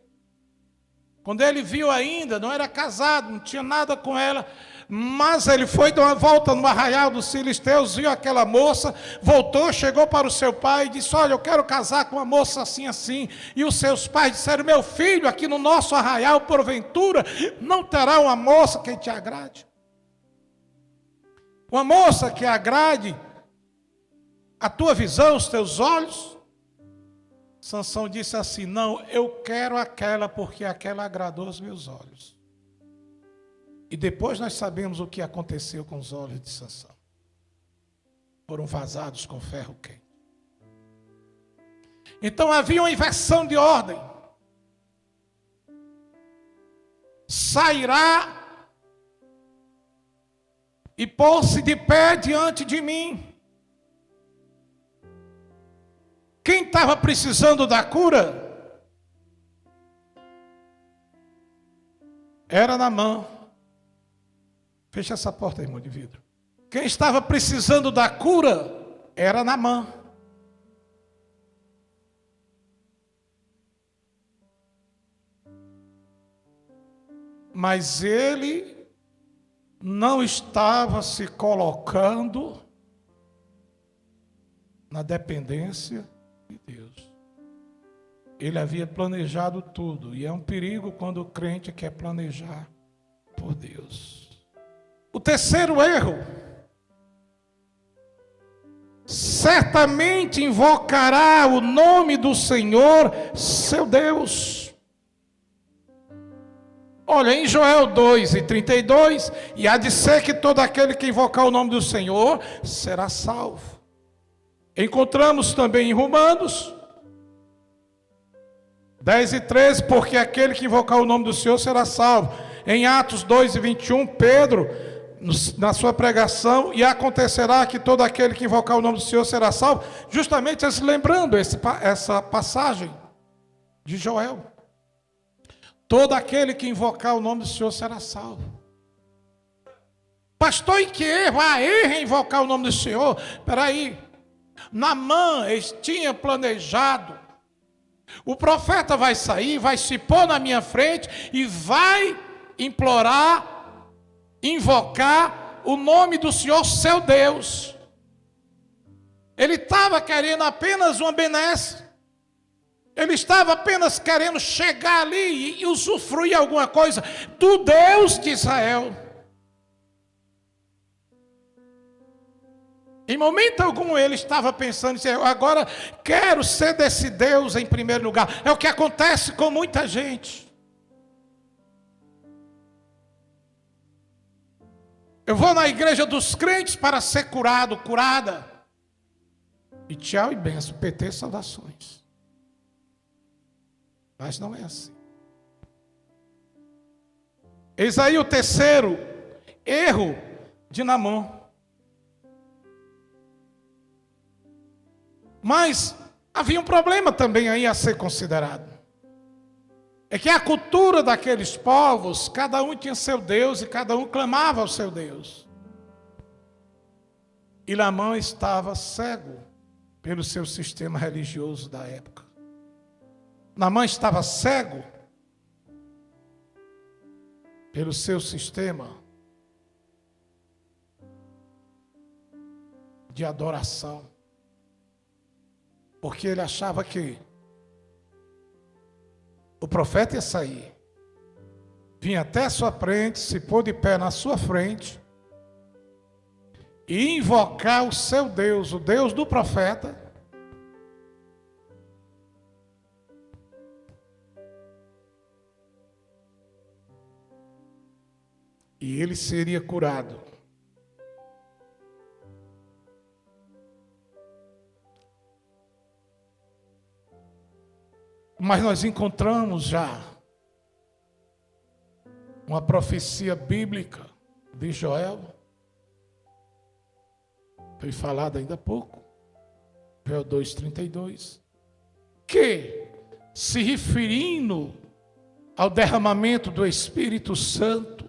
Quando ele viu ainda, não era casado, não tinha nada com ela, mas ele foi dar uma volta no arraial dos filisteus, viu aquela moça, voltou, chegou para o seu pai e disse: olha, eu quero casar com uma moça assim, assim. E os seus pais disseram: meu filho, aqui no nosso arraial, porventura, não terá uma moça que te agrade? Uma moça que agrade a tua visão, os teus olhos? Sansão disse assim: não, eu quero aquela, porque aquela agradou os meus olhos. E depois nós sabemos o que aconteceu com os olhos de Sansão. Foram vazados com ferro quente. Então havia uma inversão de ordem. Sairá e pôr-se de pé diante de mim. Quem estava precisando da cura era Naamã. Fecha essa porta, irmão de vidro. Quem estava precisando da cura era Naamã. Mas ele não estava se colocando na dependência de Deus. Ele havia planejado tudo, e é um perigo quando o crente quer planejar por Deus. O terceiro erro: certamente invocará o nome do Senhor, seu Deus. Olha, em Joel 2:32, e há de ser que todo aquele que invocar o nome do Senhor será salvo. Encontramos também em Romanos 10:13, porque aquele que invocar o nome do Senhor será salvo. Em Atos 2:21, Pedro, na sua pregação, e acontecerá que todo aquele que invocar o nome do Senhor será salvo, justamente lembrando essa passagem de Joel. Todo aquele que invocar o nome do Senhor será salvo. Pastor, em que erro? Erro em invocar o nome do Senhor? Espera aí. Naamã tinha planejado: o profeta vai sair, vai se pôr na minha frente e vai implorar, invocar o nome do Senhor, seu Deus. Ele estava querendo apenas uma benesse. Ele estava apenas querendo chegar ali e usufruir alguma coisa do Deus de Israel. Em momento algum ele estava pensando: eu agora quero ser desse Deus em primeiro lugar. É o que acontece com muita gente. Eu vou na igreja dos crentes para ser curado, curada. E tchau e benção, PT, saudações. Mas não é assim. Eis aí o terceiro erro de Naamã. Mas havia um problema também aí a ser considerado. É que a cultura daqueles povos, cada um tinha seu Deus e cada um clamava ao seu Deus. E Naamã estava cego pelo seu sistema religioso da época. Naamã estava cego pelo seu sistema de adoração. Porque ele achava que o profeta ia sair, vinha até a sua frente, se pôr de pé na sua frente e invocar o seu Deus, o Deus do profeta, e ele seria curado. Mas nós encontramos já uma profecia bíblica de Joel, foi falada ainda há pouco, Joel 2:32, que, se referindo ao derramamento do Espírito Santo,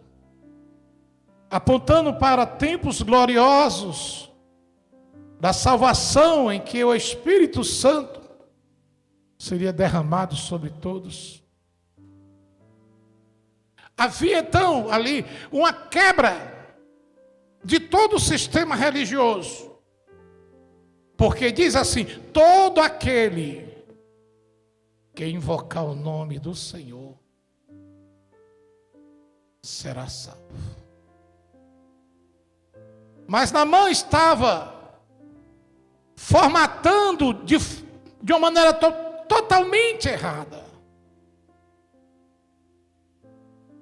apontando para tempos gloriosos da salvação em que o Espírito Santo seria derramado sobre todos. Havia então ali uma quebra de todo o sistema religioso. Porque diz assim: todo aquele que invocar o nome do Senhor será salvo. Mas Naamã estava formatando de uma maneira totalmente errada.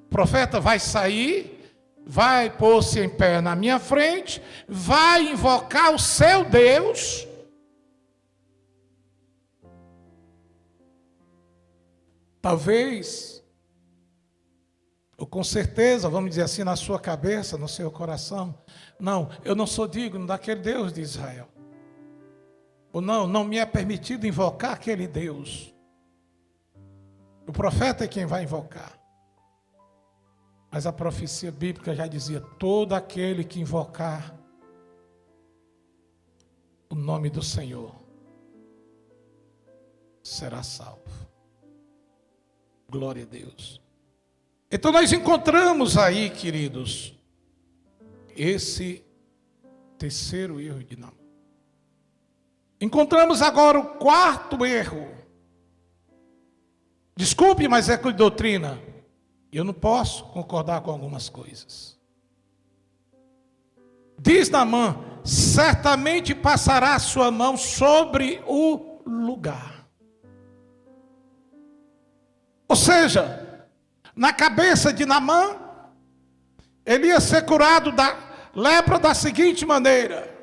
O profeta vai sair, vai pôr-se em pé na minha frente, vai invocar o seu Deus. Talvez, ou com certeza, vamos dizer assim, na sua cabeça, no seu coração, não, eu não sou digno daquele Deus de Israel. Ou não me é permitido invocar aquele Deus. O profeta é quem vai invocar. Mas a profecia bíblica já dizia: todo aquele que invocar o nome do Senhor será salvo. Glória a Deus. Então nós encontramos aí, queridos, esse terceiro erro de Naamã. Encontramos agora o quarto erro. Desculpe, mas é de doutrina. Eu não posso concordar com algumas coisas. Diz Naamã: certamente passará a sua mão sobre o lugar. Ou seja, na cabeça de Naamã, ele ia ser curado da lepra da seguinte maneira: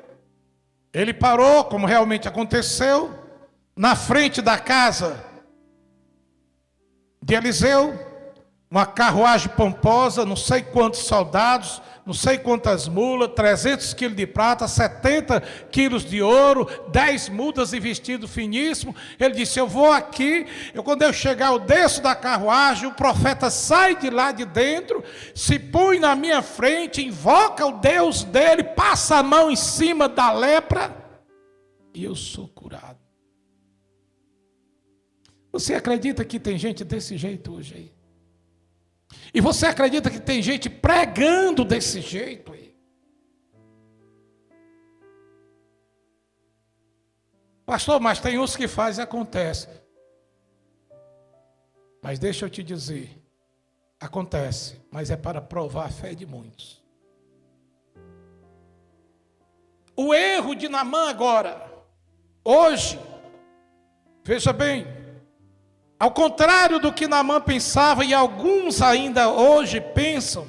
ele parou, como realmente aconteceu, na frente da casa de Eliseu, uma carruagem pomposa, não sei quantos soldados, não sei quantas mulas, 300 quilos de prata, 70 quilos de ouro, 10 mudas de vestido finíssimo. Ele disse: eu vou aqui, quando eu chegar eu desço da carruagem, o profeta sai de lá de dentro, se põe na minha frente, invoca o Deus dele, passa a mão em cima da lepra e eu sou curado. Você acredita que tem gente desse jeito hoje aí? E você acredita que tem gente pregando desse jeito aí? Pastor, mas tem uns que faz e acontece. Mas deixa eu te dizer, acontece, mas é para provar a fé de muitos. O erro de Naamã agora, hoje, veja bem, ao contrário do que Naamã pensava, e alguns ainda hoje pensam,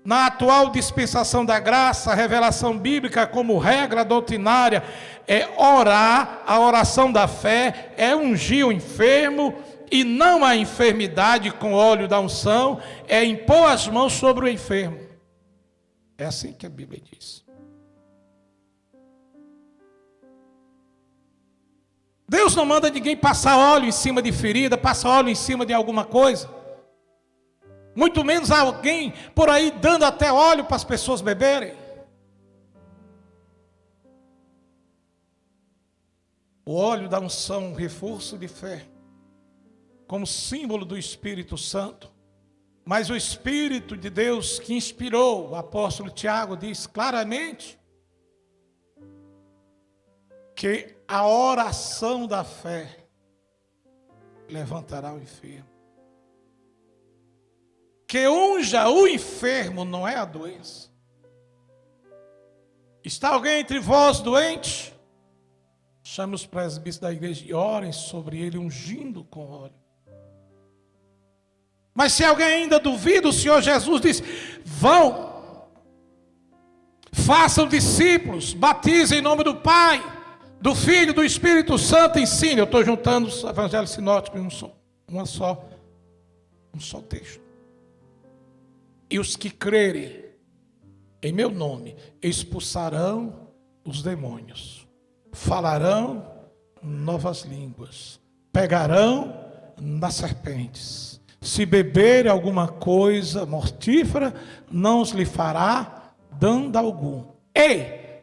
na atual dispensação da graça, a revelação bíblica como regra doutrinária é orar, a oração da fé é ungir o enfermo, e não a enfermidade com óleo da unção, é impor as mãos sobre o enfermo. É assim que a Bíblia diz. Deus não manda ninguém passar óleo em cima de ferida, passar óleo em cima de alguma coisa. Muito menos alguém por aí dando até óleo para as pessoas beberem. O óleo da unção, um reforço de fé, como símbolo do Espírito Santo. Mas o Espírito de Deus que inspirou o apóstolo Tiago diz claramente que a oração da fé levantará o enfermo. Que unja o enfermo não é a doença. Está alguém entre vós doente? Chame os presbíteros da igreja e orem sobre ele, ungindo com óleo. Mas se alguém ainda duvida, o Senhor Jesus diz: vão, façam discípulos, batizem em nome do Pai, do Filho e do Espírito Santo, ensine. Eu estou juntando os evangelhos sinóticos em um só texto. E os que crerem em meu nome expulsarão os demônios, falarão novas línguas, pegarão nas serpentes. Se beberem alguma coisa mortífera, não os lhe fará dando algum. E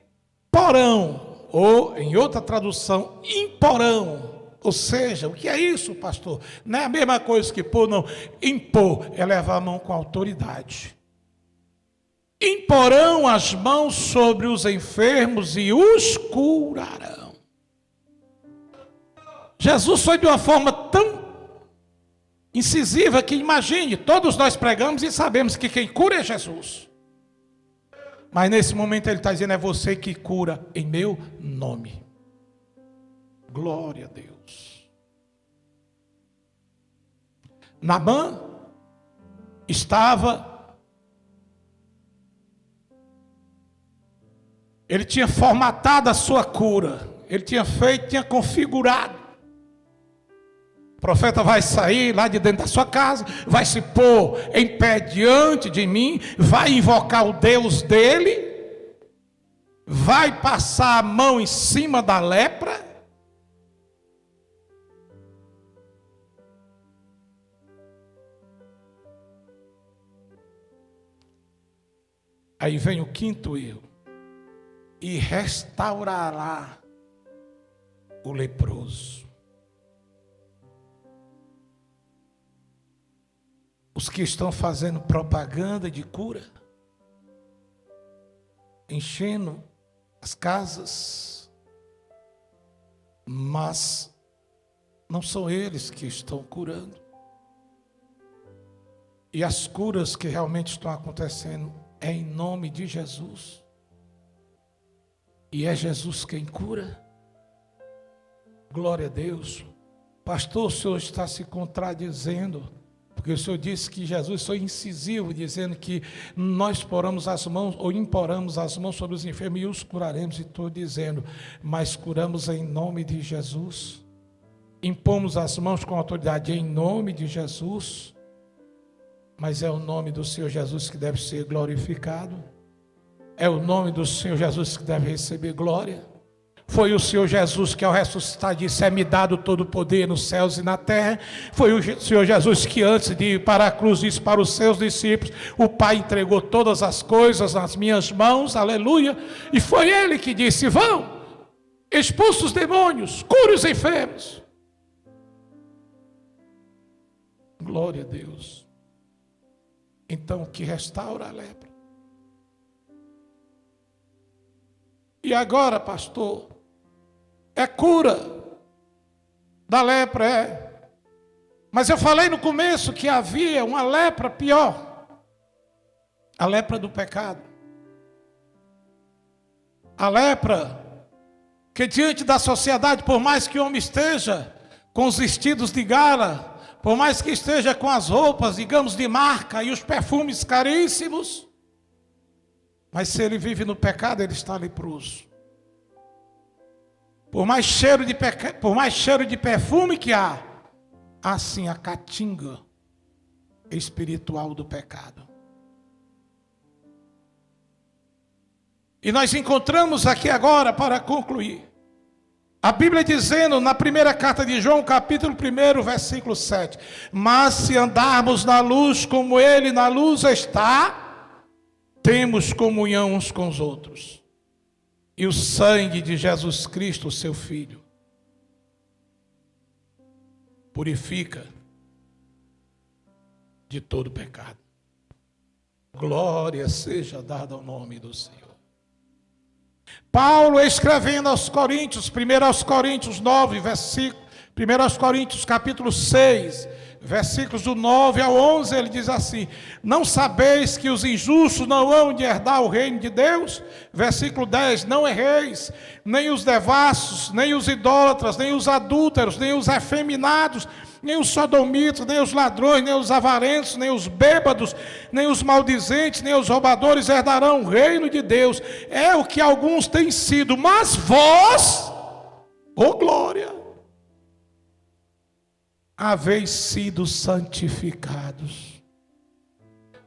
porão, ou em outra tradução, imporão. Ou seja, o que é isso, pastor? Não é a mesma coisa que pôr, não. Impor é levar a mão com autoridade. Imporão as mãos sobre os enfermos e os curarão. Jesus foi de uma forma tão incisiva que, imagine, todos nós pregamos e sabemos que quem cura é Jesus. Mas nesse momento ele está dizendo, é você que cura em meu nome. Glória a Deus. Naamã ele tinha formatado a sua cura, ele tinha configurado. O profeta vai sair lá de dentro da sua casa, vai se pôr em pé diante de mim, vai invocar o Deus dele, vai passar a mão em cima da lepra. Aí vem o quinto erro. E restaurará o leproso. Os que estão fazendo propaganda de cura, enchendo as casas, mas não são eles que estão curando. E as curas que realmente estão acontecendo é em nome de Jesus. E é Jesus quem cura. Glória a Deus. Pastor, o senhor está se contradizendo, porque o senhor disse que Jesus foi incisivo, dizendo que nós poramos as mãos, ou imporamos as mãos sobre os enfermos e os curaremos. E estou dizendo, mas curamos em nome de Jesus. Impomos as mãos com autoridade em nome de Jesus. Mas é o nome do Senhor Jesus que deve ser glorificado. É o nome do Senhor Jesus que deve receber glória. Foi o Senhor Jesus que ao ressuscitar disse, é-me dado todo o poder nos céus e na terra. Foi o Senhor Jesus que antes de ir para a cruz disse para os seus discípulos, o Pai entregou todas as coisas nas minhas mãos, aleluia. E foi Ele que disse, vão, expulsa os demônios, cure os enfermos. Glória a Deus. Então, o que restaura a lepra. E agora, pastor, é cura da lepra, é. Mas eu falei no começo que havia uma lepra pior. A lepra do pecado. A lepra que diante da sociedade, por mais que o homem esteja com os vestidos de gala, por mais que esteja com as roupas, digamos, de marca e os perfumes caríssimos, mas se ele vive no pecado, ele está leproso. Por mais cheiro de perfume que há sim a caatinga espiritual do pecado. E nós encontramos aqui agora, para concluir, a Bíblia dizendo na primeira carta de João, capítulo 1, versículo 7. Mas se andarmos na luz como Ele na luz está, temos comunhão uns com os outros. E o sangue de Jesus Cristo, seu Filho, purifica de todo pecado. Glória seja dada ao nome do Senhor. Paulo escrevendo aos Coríntios, 1 aos Coríntios 9, versículo, 1 aos Coríntios capítulo 6, versículos do 9 ao 11, ele diz assim: não sabeis que os injustos não hão de herdar o reino de Deus? Versículo 10, não erreis, nem os devassos, nem os idólatras, nem os adúlteros, nem os efeminados, nem os sodomitas, nem os ladrões, nem os avarentos, nem os bêbados, nem os maldizentes, nem os roubadores herdarão o reino de Deus. É o que alguns têm sido, mas vós, ó glória, haveis sido santificados,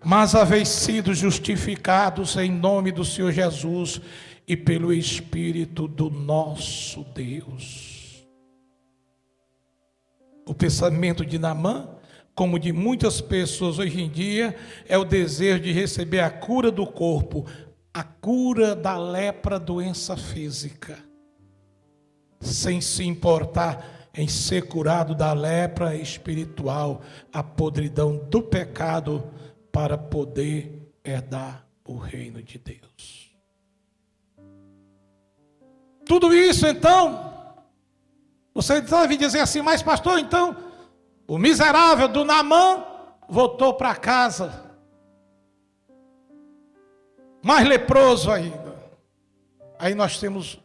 mas haveis sido justificados em nome do Senhor Jesus e pelo Espírito do nosso Deus. O pensamento de Naamã, como de muitas pessoas hoje em dia, é o desejo de receber a cura do corpo a cura da lepra, doença física, sem se importar em ser curado da lepra espiritual, a podridão do pecado, para poder herdar o reino de Deus. Tudo isso, então, você deve dizer assim, mas pastor, então, o miserável do Naamã voltou para casa, mais leproso ainda. Aí nós temos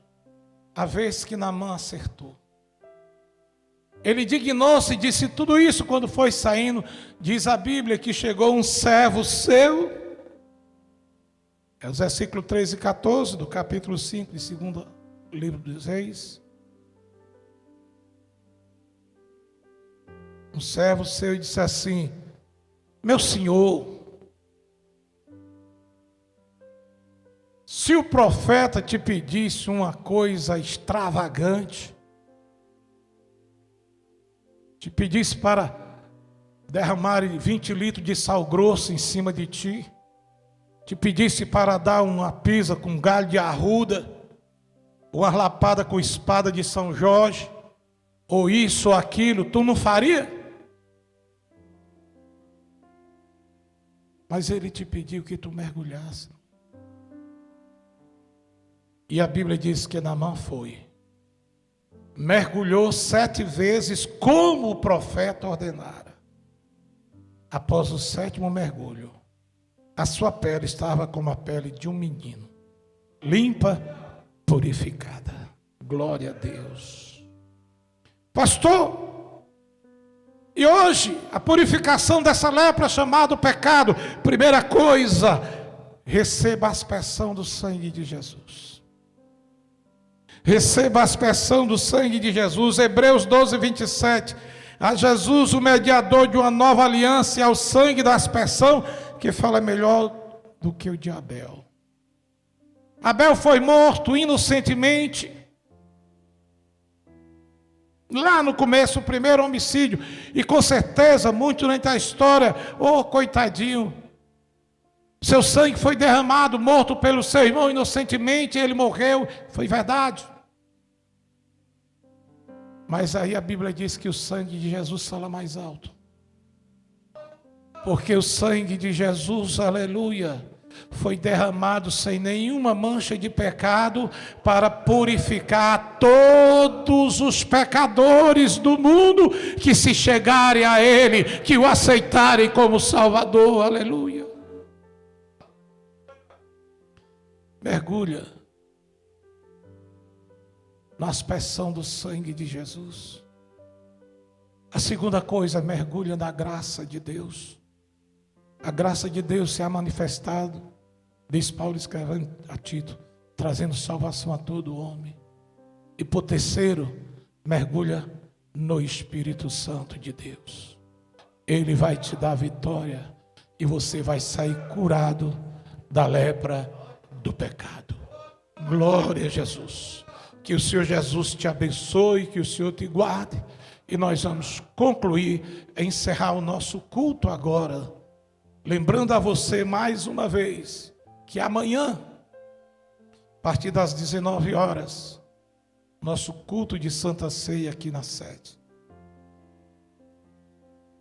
a vez que Naamã acertou. Ele dignou-se e disse tudo isso quando foi saindo. Diz a Bíblia que chegou um servo seu, é o versículo 13 e 14 do capítulo 5 de 2º livro dos Reis. Um servo seu disse assim: meu senhor, se o profeta te pedisse uma coisa extravagante, te pedisse para derramar 20 litros de sal grosso em cima de ti, te pedisse para dar uma pisa com galho de arruda, uma lapada com espada de São Jorge, ou isso ou aquilo, tu não faria? Mas ele te pediu que tu mergulhasse. E a Bíblia diz que Naamã foi. Mergulhou 7 vezes como o profeta ordenara. Após o 7º mergulho, a sua pele estava como a pele de um menino, limpa, purificada. Glória a Deus. Pastor, e hoje a purificação dessa lepra chamada pecado, primeira coisa, receba a aspersão do sangue de Jesus. Receba a aspersão do sangue de Jesus. Hebreus 12, 27. A Jesus, o mediador de uma nova aliança, e ao sangue da aspersão, que fala melhor do que o de Abel. Abel foi morto inocentemente. Lá no começo, o primeiro homicídio. E com certeza, muito durante a história, coitadinho, seu sangue foi derramado, morto pelo seu irmão inocentemente, ele morreu, foi verdade. Mas aí a Bíblia diz que o sangue de Jesus fala mais alto. Porque o sangue de Jesus, aleluia, foi derramado sem nenhuma mancha de pecado para purificar todos os pecadores do mundo que se chegarem a Ele, que o aceitarem como Salvador, aleluia. Mergulha na aspersão do sangue de Jesus. A segunda coisa, mergulha na graça de Deus. A graça de Deus se ha manifestado, diz Paulo escrevendo a Tito, trazendo salvação a todo homem. E por terceiro, mergulha no Espírito Santo de Deus. Ele vai te dar vitória e você vai sair curado da lepra do pecado. Glória a Jesus. Que o Senhor Jesus te abençoe, que o Senhor te guarde. E nós vamos concluir, encerrar o nosso culto agora. Lembrando a você mais uma vez, que amanhã, a partir das 19 horas, nosso culto de Santa Ceia aqui na sede.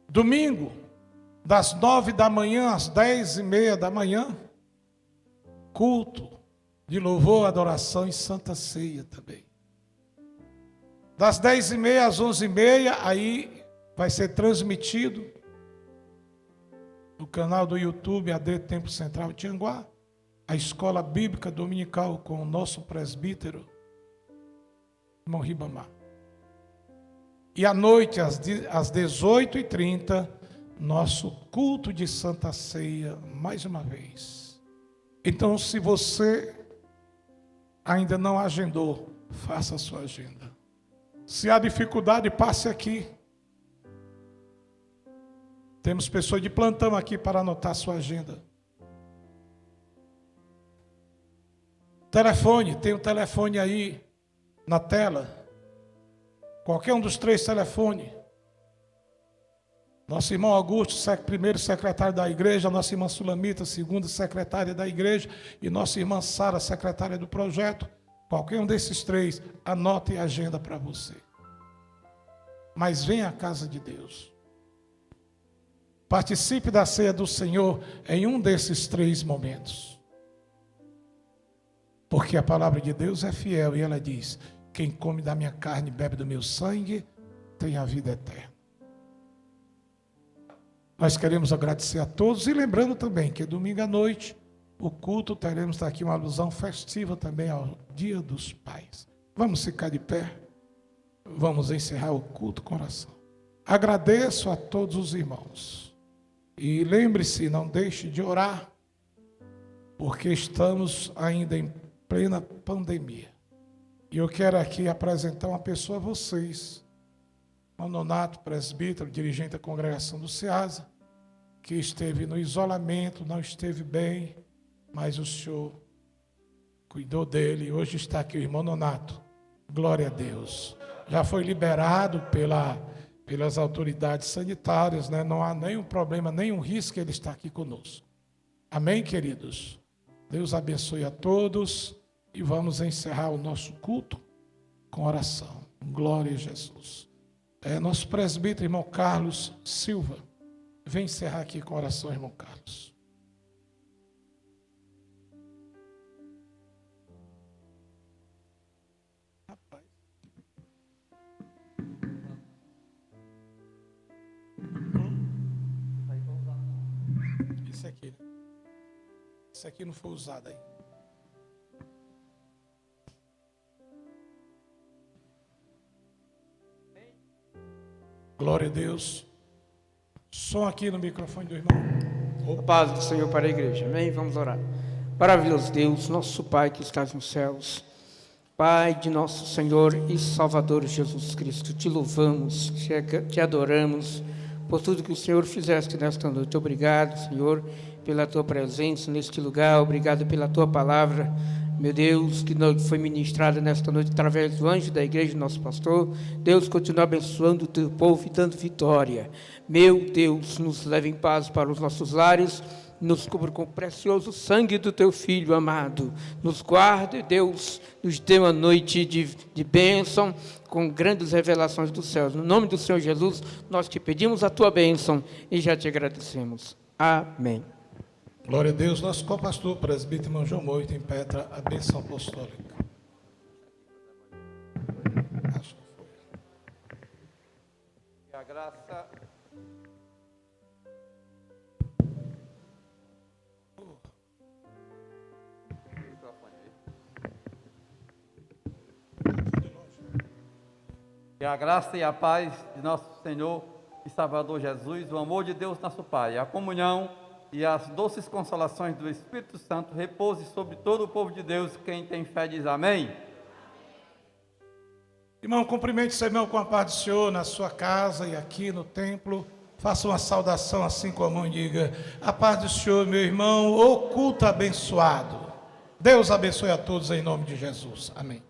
Domingo, das 9 da manhã às 10:30 da manhã, culto de louvor, adoração e Santa Ceia também. Das 10:30 às 11:30, aí vai ser transmitido no canal do YouTube AD Templo Central Tianguá, a escola bíblica dominical com o nosso presbítero, irmão Ribamar. E à noite, às 18h30, nosso culto de Santa Ceia, mais uma vez. Então, se você ainda não agendou, faça a sua agenda. Se há dificuldade, passe aqui. Temos pessoas de plantão aqui para anotar sua agenda. Telefone, tem um telefone aí na tela. Qualquer um dos 3 telefones. Nosso irmão Augusto, primeiro secretário da igreja, nossa irmã Sulamita, segunda secretária da igreja, e nossa irmã Sara, secretária do projeto. Qualquer um desses três, anote a agenda para você. Mas venha à casa de Deus. Participe da ceia do Senhor em um desses três momentos. Porque a palavra de Deus é fiel e ela diz: quem come da minha carne e bebe do meu sangue tem a vida eterna. Nós queremos agradecer a todos e lembrando também que domingo à noite o culto, teremos aqui uma alusão festiva também ao Dia dos Pais. Vamos ficar de pé, vamos encerrar o culto com oração. Agradeço a todos os irmãos e lembre-se, não deixe de orar, porque estamos ainda em plena pandemia. E eu quero aqui apresentar uma pessoa a vocês, o Nonato, presbítero, dirigente da congregação do SEASA, que esteve no isolamento, não esteve bem, mas o Senhor cuidou dele. Hoje está aqui o irmão Nonato. Glória a Deus. Já foi liberado pelas autoridades sanitárias, né? Não há nenhum problema, nenhum risco, ele está aqui conosco. Amém, queridos? Deus abençoe a todos e vamos encerrar o nosso culto com oração. Glória a Jesus. Nosso presbítero, irmão Carlos Silva, vem encerrar aqui com oração, irmão Carlos. Rapaz. Esse aqui, né? Esse aqui não foi usado aí. Glória a Deus. Som aqui no microfone do irmão. A paz do Senhor para a igreja. Amém? Vamos orar. Maravilhoso Deus, nosso Pai que estás nos céus. Pai de nosso Senhor e Salvador Jesus Cristo, te louvamos, te adoramos por tudo que o Senhor fizeste nesta noite. Obrigado, Senhor, pela tua presença neste lugar. Obrigado pela tua palavra, meu Deus, que foi ministrada nesta noite através do anjo da igreja, nosso pastor. Deus, continua abençoando o teu povo e dando vitória. Meu Deus, nos leve em paz para os nossos lares, nos cubra com o precioso sangue do teu Filho amado. Nos guarde, Deus, nos dê uma noite de bênção, com grandes revelações dos céus. No nome do Senhor Jesus, nós te pedimos a tua bênção e já te agradecemos. Amém. Glória a Deus, nosso co-pastor, presbítero irmão João Moito, impetra a bênção apostólica. Acho que foi. Que a graça... Que a graça e a paz de nosso Senhor e Salvador Jesus, o amor de Deus nosso Pai, a comunhão e as doces consolações do Espírito Santo repouse sobre todo o povo de Deus. Quem tem fé diz amém. Irmão, cumprimente seu irmão com a paz do Senhor na sua casa e aqui no templo. Faça uma saudação assim com a mão e diga: a paz do Senhor, meu irmão, o culto abençoado. Deus abençoe a todos em nome de Jesus. Amém.